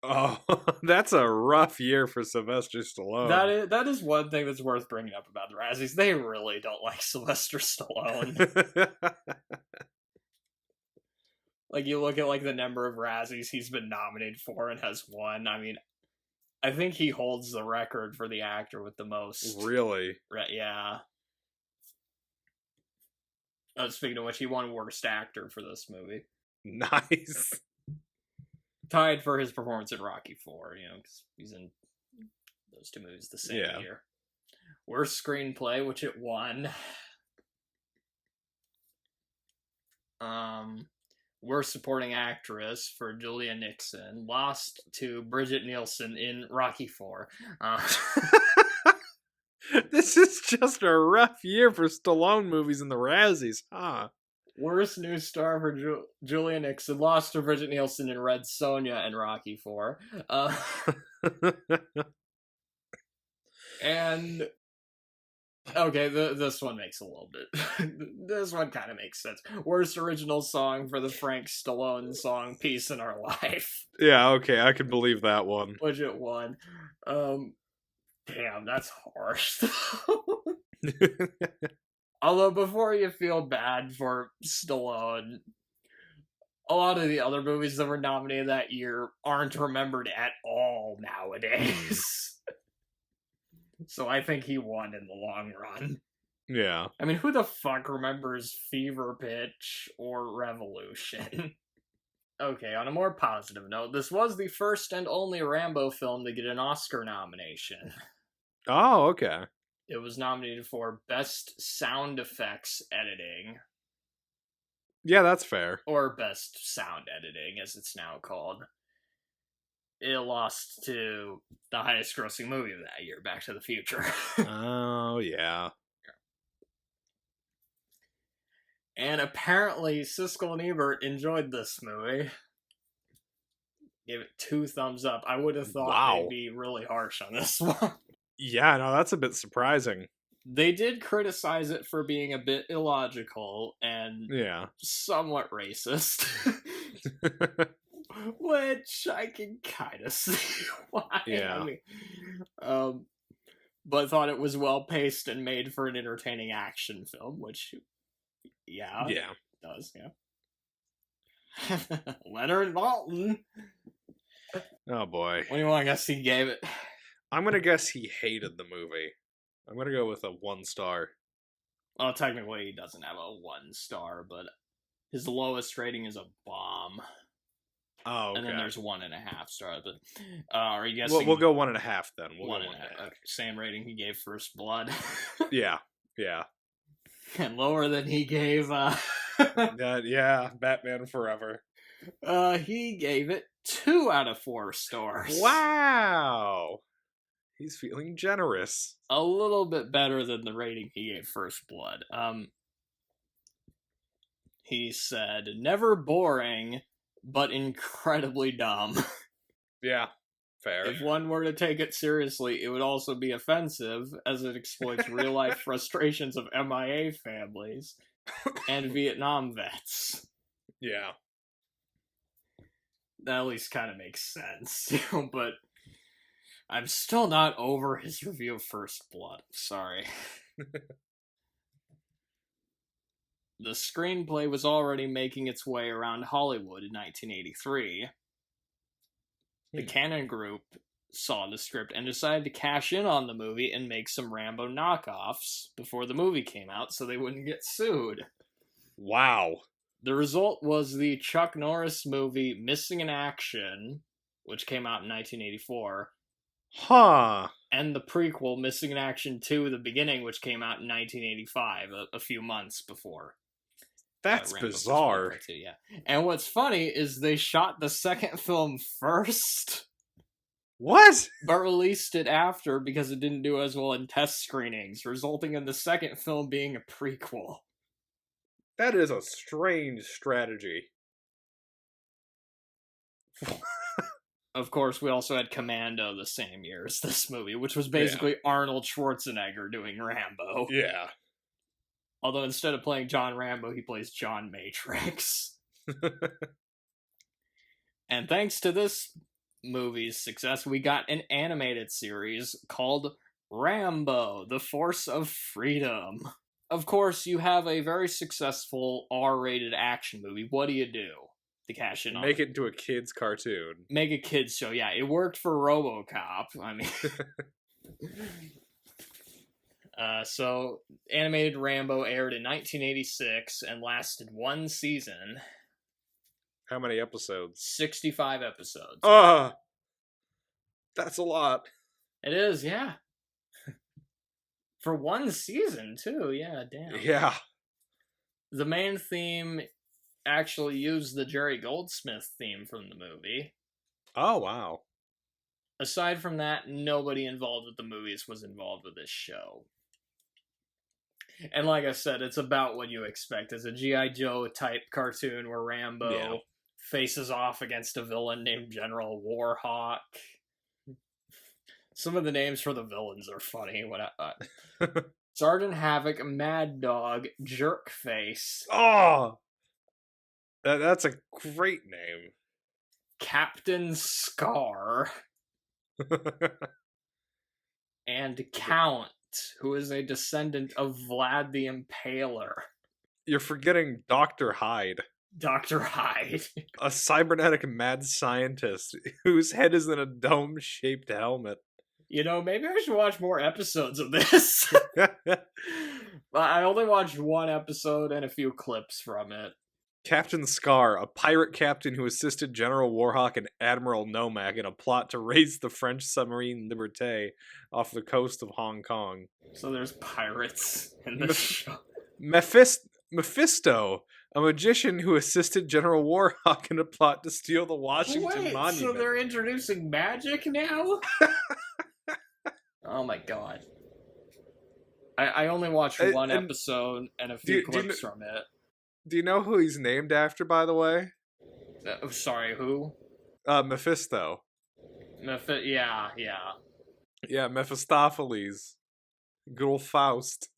Oh, that's a rough year for Sylvester Stallone. That is one thing that's worth bringing up about the Razzies. They really don't like Sylvester Stallone. Like, you look at like the number of Razzies he's been nominated for and has won. I mean, I think he holds the record for the actor with the most. Really? Yeah. Speaking of which, he won Worst Actor for this movie. Nice. Tied for his performance in Rocky 4, because he's in those two movies the same Yeah. year. Worst screenplay, which it won. Worst supporting actress for Julia Nixon, lost to Bridget Nielsen in Rocky IV. This is just a rough year for Stallone movies in the Razzies, huh? Worst new star for Julia Nixon, lost to Bridget Nielsen in Red Sonja and Rocky IV. And okay, this one makes a little bit. This one kind of makes sense. Worst original song for the Frank Stallone song "Peace in Our Life," Yeah, okay, I can believe that one. which it won. Damn, that's harsh. Although, before you feel bad for Stallone, a lot of the other movies that were nominated that year aren't remembered at all nowadays. So I think he won in the long run. Yeah. I mean, who the fuck remembers Fever Pitch or Revolution? Okay, on a more positive note, this was the first and only Rambo film to get an Oscar nomination. Oh, okay. It was nominated for Best Sound Effects Editing. Yeah, that's fair. Or Best Sound Editing, as it's now called. It lost to the highest grossing movie of that year, Back to the Future. Oh, yeah. And apparently, Siskel and Ebert enjoyed this movie. Gave it 2 thumbs up. I would have thought they'd be really harsh on this one. Yeah, no, that's a bit surprising. They did criticize it for being a bit illogical and Yeah. somewhat racist. Which I can kind of see why. Yeah. I mean, but thought it was well paced and made for an entertaining action film, which, yeah, Yeah. it does, yeah. Leonard Maltin. Oh, boy. What do you want to guess he gave it? I'm gonna guess he hated the movie. I'm gonna go with a 1 star. Well, technically he doesn't have a 1 star, but his lowest rating is a bomb. Oh, okay. And then there's 1.5 stars. But are you guessing? We'll go 1.5 then. We'll one go and a 1.5. half. Okay, same rating he gave First Blood. Yeah. Yeah. And lower than he gave. Yeah. Batman Forever. He gave it 2 out of 4 stars. Wow. He's feeling generous. A little bit better than the rating he gave First Blood. He said, "Never boring, but incredibly dumb." Yeah, fair. If one were to take it seriously, it would also be offensive, as it exploits real-life frustrations of MIA families and Vietnam vets. Yeah. That at least kind of makes sense, but I'm still not over his review of First Blood. Sorry. The screenplay was already making its way around Hollywood in 1983. The Cannon Group saw the script and decided to cash in on the movie and make some Rambo knockoffs before the movie came out so they wouldn't get sued. Wow. The result was the Chuck Norris movie Missing in Action, which came out in 1984. Huh. And the prequel, Missing in Action 2, The Beginning, which came out in 1985, a few months before. That's Rambo bizarre. Part 2, yeah. And what's funny is they shot the second film first, What? but released it after because it didn't do as well in test screenings, resulting in the second film being a prequel. That is a strange strategy. Of course, we also had Commando the same year as this movie, which was basically Arnold Schwarzenegger doing Rambo. Yeah. Although instead of playing John Rambo, he plays John Matrix. And thanks to this movie's success, we got an animated series called Rambo, The Force of Freedom. Of course, you have a very successful R-rated action movie. What do you do to cash in on Make it into a kid's cartoon. Make a kid's show. Yeah, it worked for RoboCop. I mean... So, animated Rambo aired in 1986 and lasted 1 season. How many episodes? 65 episodes. That's a lot. It is, yeah. For one season, too, yeah, damn. Yeah. The main theme actually used the Jerry Goldsmith theme from the movie. Oh, wow. Aside from that, nobody involved with the movies was involved with this show. And like I said, it's about what you expect. It's a G.I. Joe type cartoon where Rambo faces off against a villain named General Warhawk. Some of the names for the villains are funny. Sergeant Havoc, Mad Dog, Jerkface. Oh! That's a great name. Captain Scar. And Count, who is a descendant of Vlad the Impaler. You're forgetting Dr. Hyde. Dr. Hyde. A cybernetic mad scientist whose head is in a dome-shaped helmet. You know, maybe I should watch more episodes of this. I only watched one episode and a few clips from it. Captain Scar, a pirate captain who assisted General Warhawk and Admiral Nomak in a plot to raise the French submarine Liberté off the coast of Hong Kong. So there's pirates in the show. Mephisto, a magician who assisted General Warhawk in a plot to steal the Washington Monument. So they're introducing magic now? Oh my god. I only watched one episode and a few clips from it. Do you know who he's named after, by the way? Sorry, who? Mephisto. Yeah. Yeah, Mephistopheles. Good old Faust.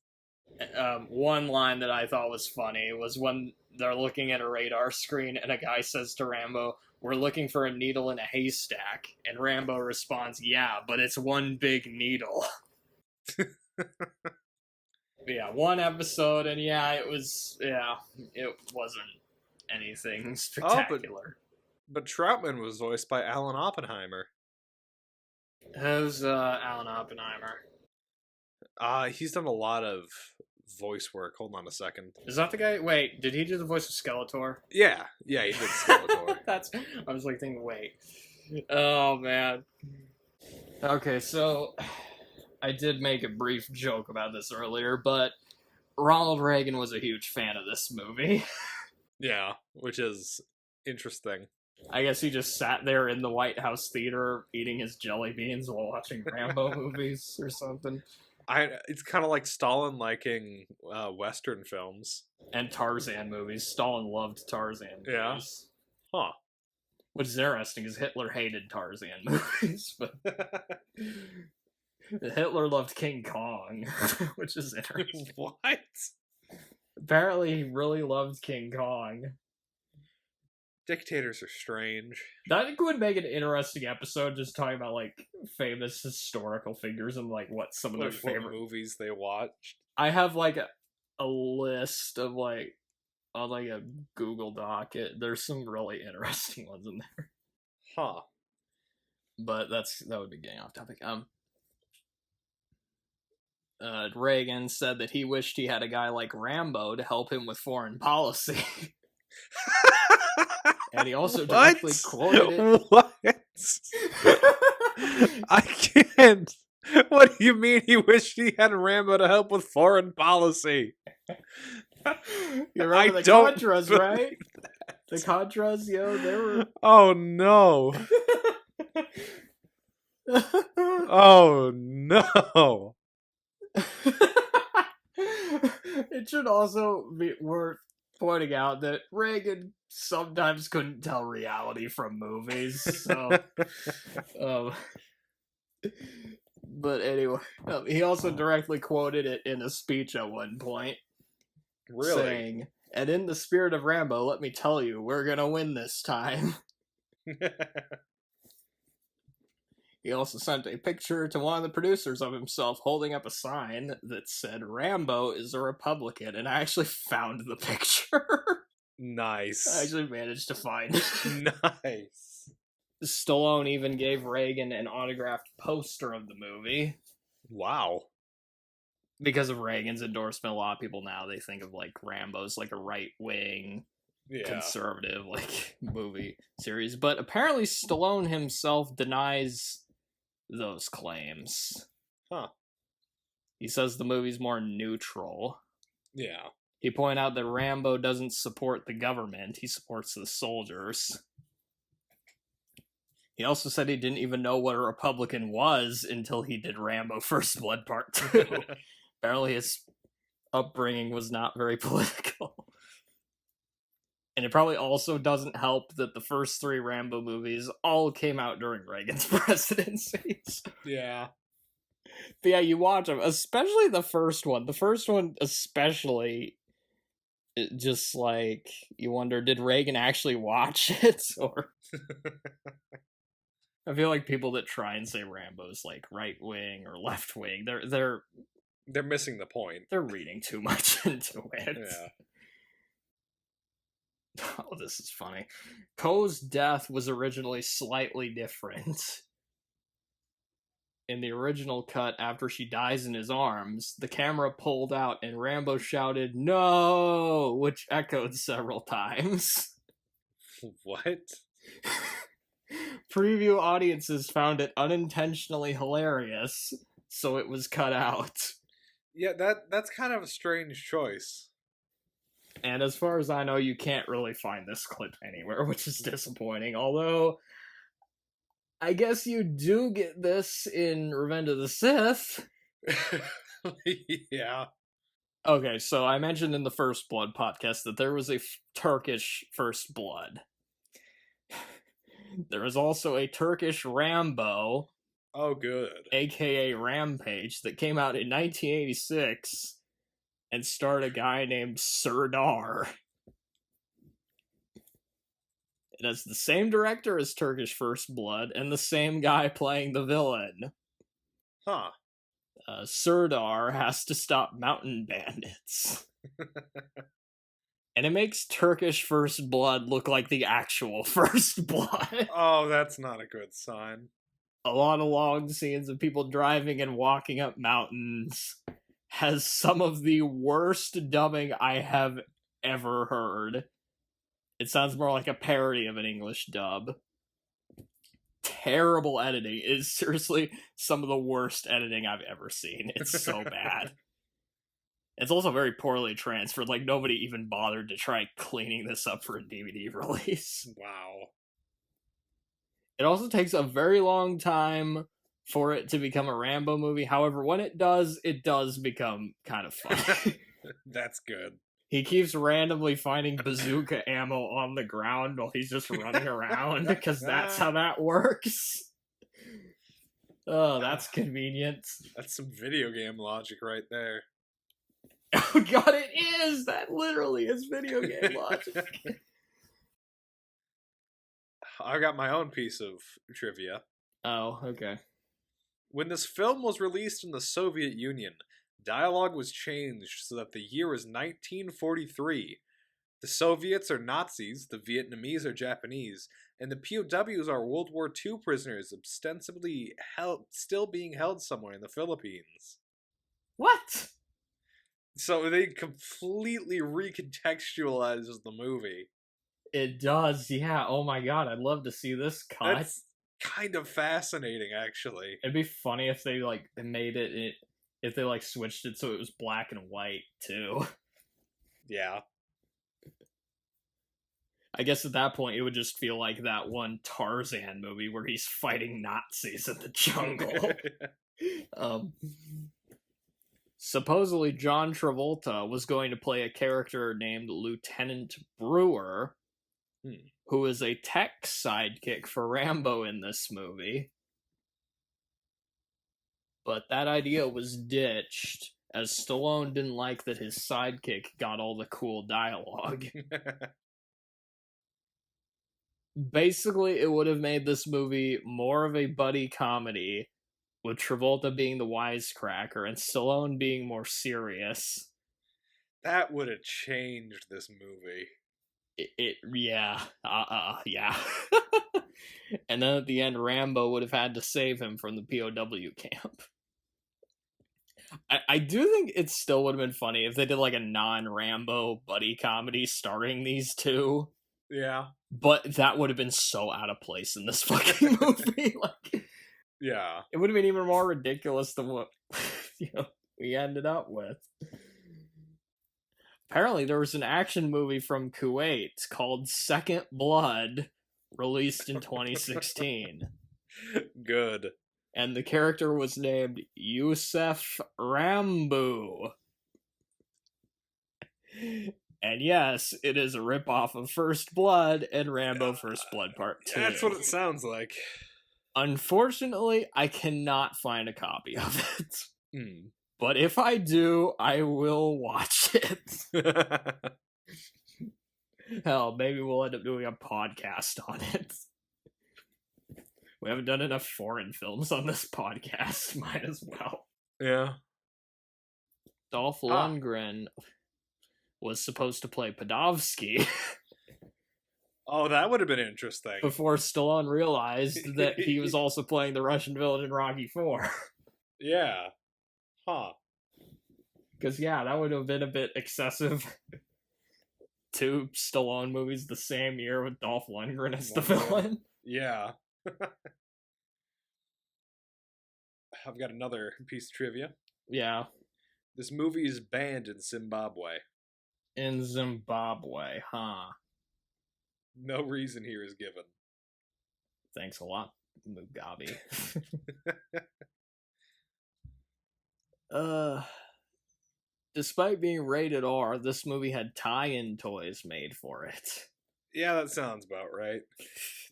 One line that I thought was funny was when they're looking at a radar screen and a guy says to Rambo, "We're looking for a needle in a haystack." And Rambo responds, "Yeah, but it's one big needle." Yeah, one episode, and it wasn't anything spectacular. But Troutman was voiced by Alan Oppenheimer. Who's Alan Oppenheimer? He's done a lot of voice work. Hold on a second. Is that the guy? Wait, did he do the voice of Skeletor? Yeah, he did Skeletor. I was like thinking, wait. Oh, man. Okay, so I did make a brief joke about this earlier, but Ronald Reagan was a huge fan of this movie. Yeah, which is interesting. I guess he just sat there in the White House theater eating his jelly beans while watching Rambo movies or something. It's kind of like Stalin liking Western films. And Tarzan movies. Stalin loved Tarzan movies. Yeah. Huh. Which is interesting, because Hitler hated Tarzan movies, but Hitler loved King Kong, which is interesting. What? Apparently, he really loved King Kong. Dictators are strange. That would make an interesting episode, just talking about, like, famous historical figures and, like, what some of their favorite movies they watched. I have, like, a list of, like, on, like, a Google Doc. There's some really interesting ones in there. Huh. But that would be getting off topic. Reagan said that he wished he had a guy like Rambo to help him with foreign policy. And he also directly quoted it. What? I can't. What do you mean he wished he had Rambo to help with foreign policy? You remember the Contras, right? The Contras, they were... Oh, no. Oh, no. It should also be worth pointing out that Reagan sometimes couldn't tell reality from movies, so... But anyway, he also directly quoted it in a speech at one point. Really? Saying, "And in the spirit of Rambo, let me tell you, we're gonna win this time." He also sent a picture to one of the producers of himself holding up a sign that said, "Rambo is a Republican," and I actually found the picture. Nice. I actually managed to find it. Nice. Stallone even gave Reagan an autographed poster of the movie. Wow. Because of Reagan's endorsement, a lot of people now, they think of, like, Rambo's, like, a right-wing, conservative, like, movie series. But apparently Stallone himself denies those claims. Huh. He says the movie's more neutral. Yeah. He pointed out that Rambo doesn't support the government, he supports the soldiers. He also said he didn't even know what a Republican was until he did Rambo First Blood Part 2. Apparently his upbringing was not very political. And it probably also doesn't help that the first 3 Rambo movies all came out during Reagan's presidency. Yeah. But yeah, you watch them, especially the first one. The first one especially, just like, you wonder, did Reagan actually watch it? Or I feel like people that try and say Rambo's like right wing or left wing, They're missing the point. they're reading too much into it. Yeah. Oh, this is funny. Poe's death was originally slightly different. In the original cut, after she dies in his arms, the camera pulled out and Rambo shouted, "No!" which echoed several times. What? Preview audiences found it unintentionally hilarious, so it was cut out. Yeah, that's kind of a strange choice. And as far as I know, you can't really find this clip anywhere, which is disappointing. Although, I guess you do get this in Revenge of the Sith. Yeah. Okay, so I mentioned in the First Blood podcast that there was a Turkish First Blood. There is also a Turkish Rambo, Oh, good. aka Rampage, that came out in 1986 and starred a guy named Serdar. It has the same director as Turkish First Blood and the same guy playing the villain. Huh. Serdar has to stop mountain bandits. And it makes Turkish First Blood look like the actual First Blood. Oh, that's not a good sign. A lot of long scenes of people driving and walking up mountains. Has some of the worst dubbing I have ever heard. It sounds more like a parody of an English dub. Terrible editing. It is seriously some of the worst editing I've ever seen. It's so bad. It's also very poorly transferred. Like, nobody even bothered to try cleaning this up for a DVD release. Wow. It also takes a very long time for it to become a Rambo movie. However, when it does become kind of fun. That's good. He keeps randomly finding bazooka ammo on the ground while he's just running around, because that's how that works. Oh, that's convenient. That's some video game logic right there. Oh god, it is! That literally is video game logic. I got my own piece of trivia. Oh, okay. When this film was released in the Soviet Union, dialogue was changed so that the year is 1943. The Soviets are Nazis, the Vietnamese are Japanese, and the POWs are World War II prisoners ostensibly still being held somewhere in the Philippines. What? So they completely recontextualizes the movie. It does, yeah. Oh my god, I'd love to see this cut. That's kind of fascinating, actually. It'd be funny if they, like, made it, if they, like, switched it so it was black and white, too. Yeah. I guess at that point it would just feel like that one Tarzan movie where he's fighting Nazis in the jungle. Supposedly John Travolta was going to play a character named Lieutenant Brewer, who is a tech sidekick for Rambo in this movie. But that idea was ditched, as Stallone didn't like that his sidekick got all the cool dialogue. Basically, it would have made this movie more of a buddy comedy, with Travolta being the wisecracker and Stallone being more serious. That would have changed this movie. Yeah. And then at the end, Rambo would have had to save him from the POW camp. I do think it still would have been funny if they did like a non-Rambo buddy comedy starring these two. Yeah. But that would have been so out of place in this fucking movie. Like, Yeah. It would have been even more ridiculous than what we ended up with. Apparently, there was an action movie from Kuwait called Second Blood, released in 2016. Good. And the character was named Yusef Rambo. And yes, it is a ripoff of First Blood and Rambo First Blood Part 2. That's what it sounds like. Unfortunately, I cannot find a copy of it. Hmm. But if I do, I will watch it. Hell, maybe we'll end up doing a podcast on it. We haven't done enough foreign films on this podcast. Might as well. Yeah. Dolph Lundgren was supposed to play Podolsky. Oh, that would have been interesting. Before Stallone realized that he was also playing the Russian villain in Rocky 4. Yeah. Huh. Because, yeah, that would have been a bit excessive. 2 Stallone movies the same year with Dolph Lundgren as the villain. Yeah. I've got another piece of trivia. Yeah. This movie is banned in Zimbabwe. In Zimbabwe, huh? No reason here is given. Thanks a lot, Mugabe. Despite being rated R, this movie had tie-in toys made for it. Yeah, that sounds about right.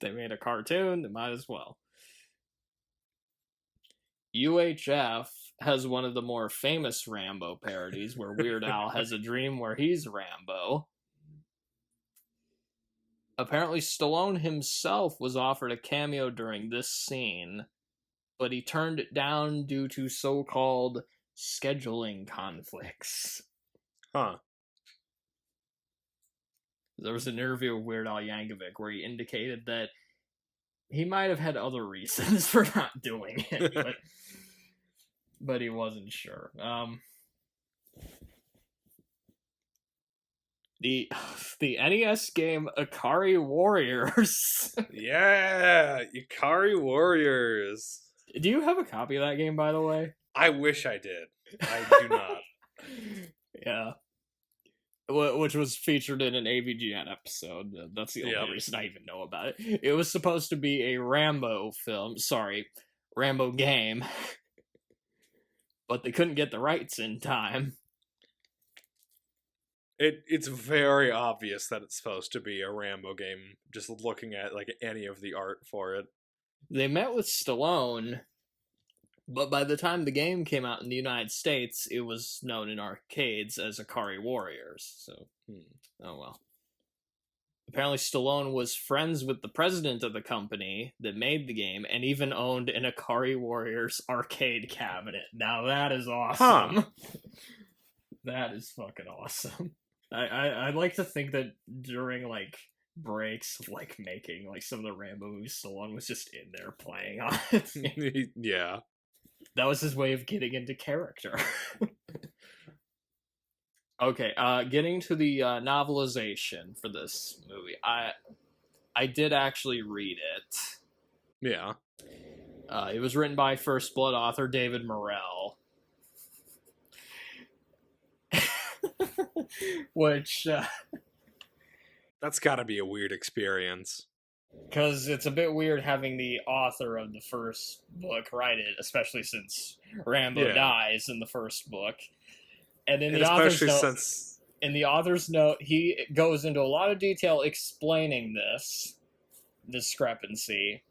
They made a cartoon, they might as well. UHF has one of the more famous Rambo parodies, where Weird Al has a dream where he's Rambo. Apparently, Stallone himself was offered a cameo during this scene, but he turned it down due to so-called scheduling conflicts. Huh. There was an interview with Weird Al Yankovic where he indicated that he might have had other reasons for not doing it, but he wasn't sure. The NES game Ikari Warriors. Yeah, Ikari Warriors. Do you have a copy of that game, by the way? I wish I did. I do not. Yeah. Which was featured in an AVGN episode. That's the only reason I even know about it. It was supposed to be a Rambo film. Sorry, Rambo game. But they couldn't get the rights in time. It's very obvious that it's supposed to be a Rambo game, just looking at like any of the art for it. They met with Stallone, but by the time the game came out in the United States, it was known in arcades as Ikari Warriors. So, oh well. Apparently Stallone was friends with the president of the company that made the game, and even owned an Ikari Warriors arcade cabinet. Now that is awesome. Huh. That is fucking awesome. I'd like to think that during, like, breaks of, like, making, like, some of the Rambo movies, Stallone was just in there playing on it. Yeah. That was his way of getting into character. Okay, getting to the novelization for this movie. I did actually read it. Yeah. It was written by First Blood author David Morrell. Which... that's gotta be a weird experience. Because it's a bit weird having the author of the first book write it, especially since Rambo dies in the first book. And in the author's note, he goes into a lot of detail explaining this discrepancy.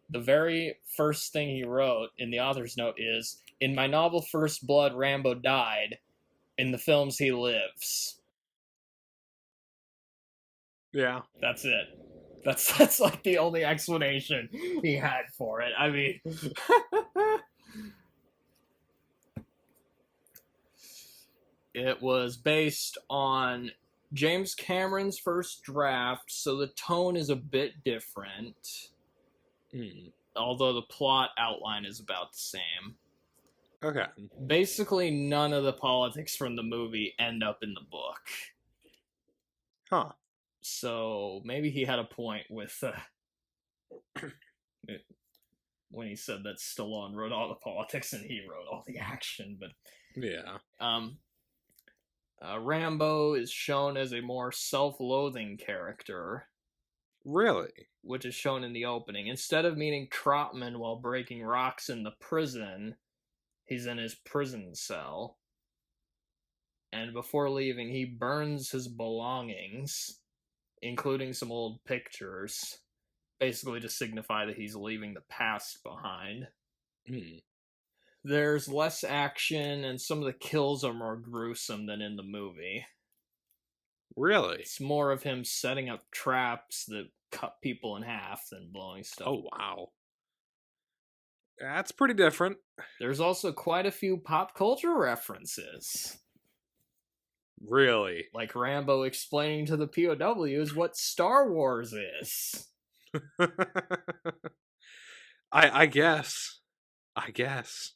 The very first thing he wrote in the author's note is, "In my novel First Blood, Rambo died. In the films, he lives." Yeah. That's it. That's like the only explanation he had for it. I mean... It was based on James Cameron's first draft, so the tone is a bit different. Although the plot outline is about the same. Okay. Basically, none of the politics from the movie end up in the book. Huh. So maybe he had a point with when he said that Stallone wrote all the politics and he wrote all the action. But Yeah. Rambo is shown as a more self-loathing character, Really? which is shown in the opening. Instead of meeting Trotman while breaking rocks in the prison, he's in his prison cell. And before leaving, he burns his belongings, including some old pictures, basically to signify that he's leaving the past behind. There's less action, and some of the kills are more gruesome than in the movie. Really? It's more of him setting up traps that cut people in half than blowing stuff. Oh, wow. That's pretty different. There's also quite a few pop culture references. Really? Like Rambo explaining to the POWs what Star Wars is. I guess. I guess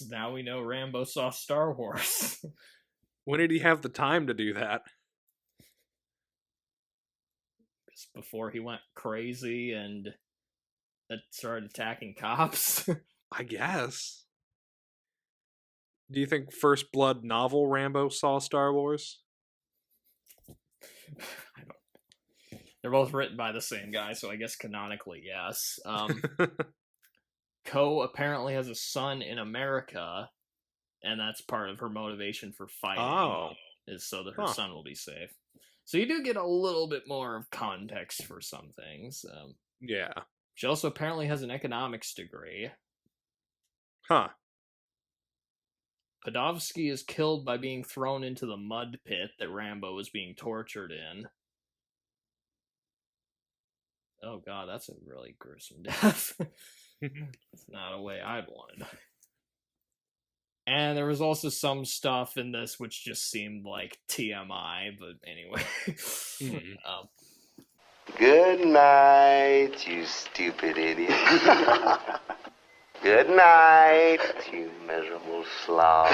Now we know Rambo saw Star Wars. When did he have the time to do that? Just before he went crazy and started attacking cops. I guess. Do you think First Blood novel Rambo saw Star Wars? I don't. They're both written by the same guy, so I guess canonically, yes. Ko apparently has a son in America, and that's part of her motivation for fighting. Oh. Is so that her son will be safe. So you do get a little bit more of context for some things. Yeah. She also apparently has an economics degree. Huh. Podovsky is killed by being thrown into the mud pit that Rambo was being tortured in. Oh god, that's a really gruesome death. It's not a way I'd wanted. And there was also some stuff in this which just seemed like TMI, but anyway. Good night, you stupid idiot. Good night, you miserable slob.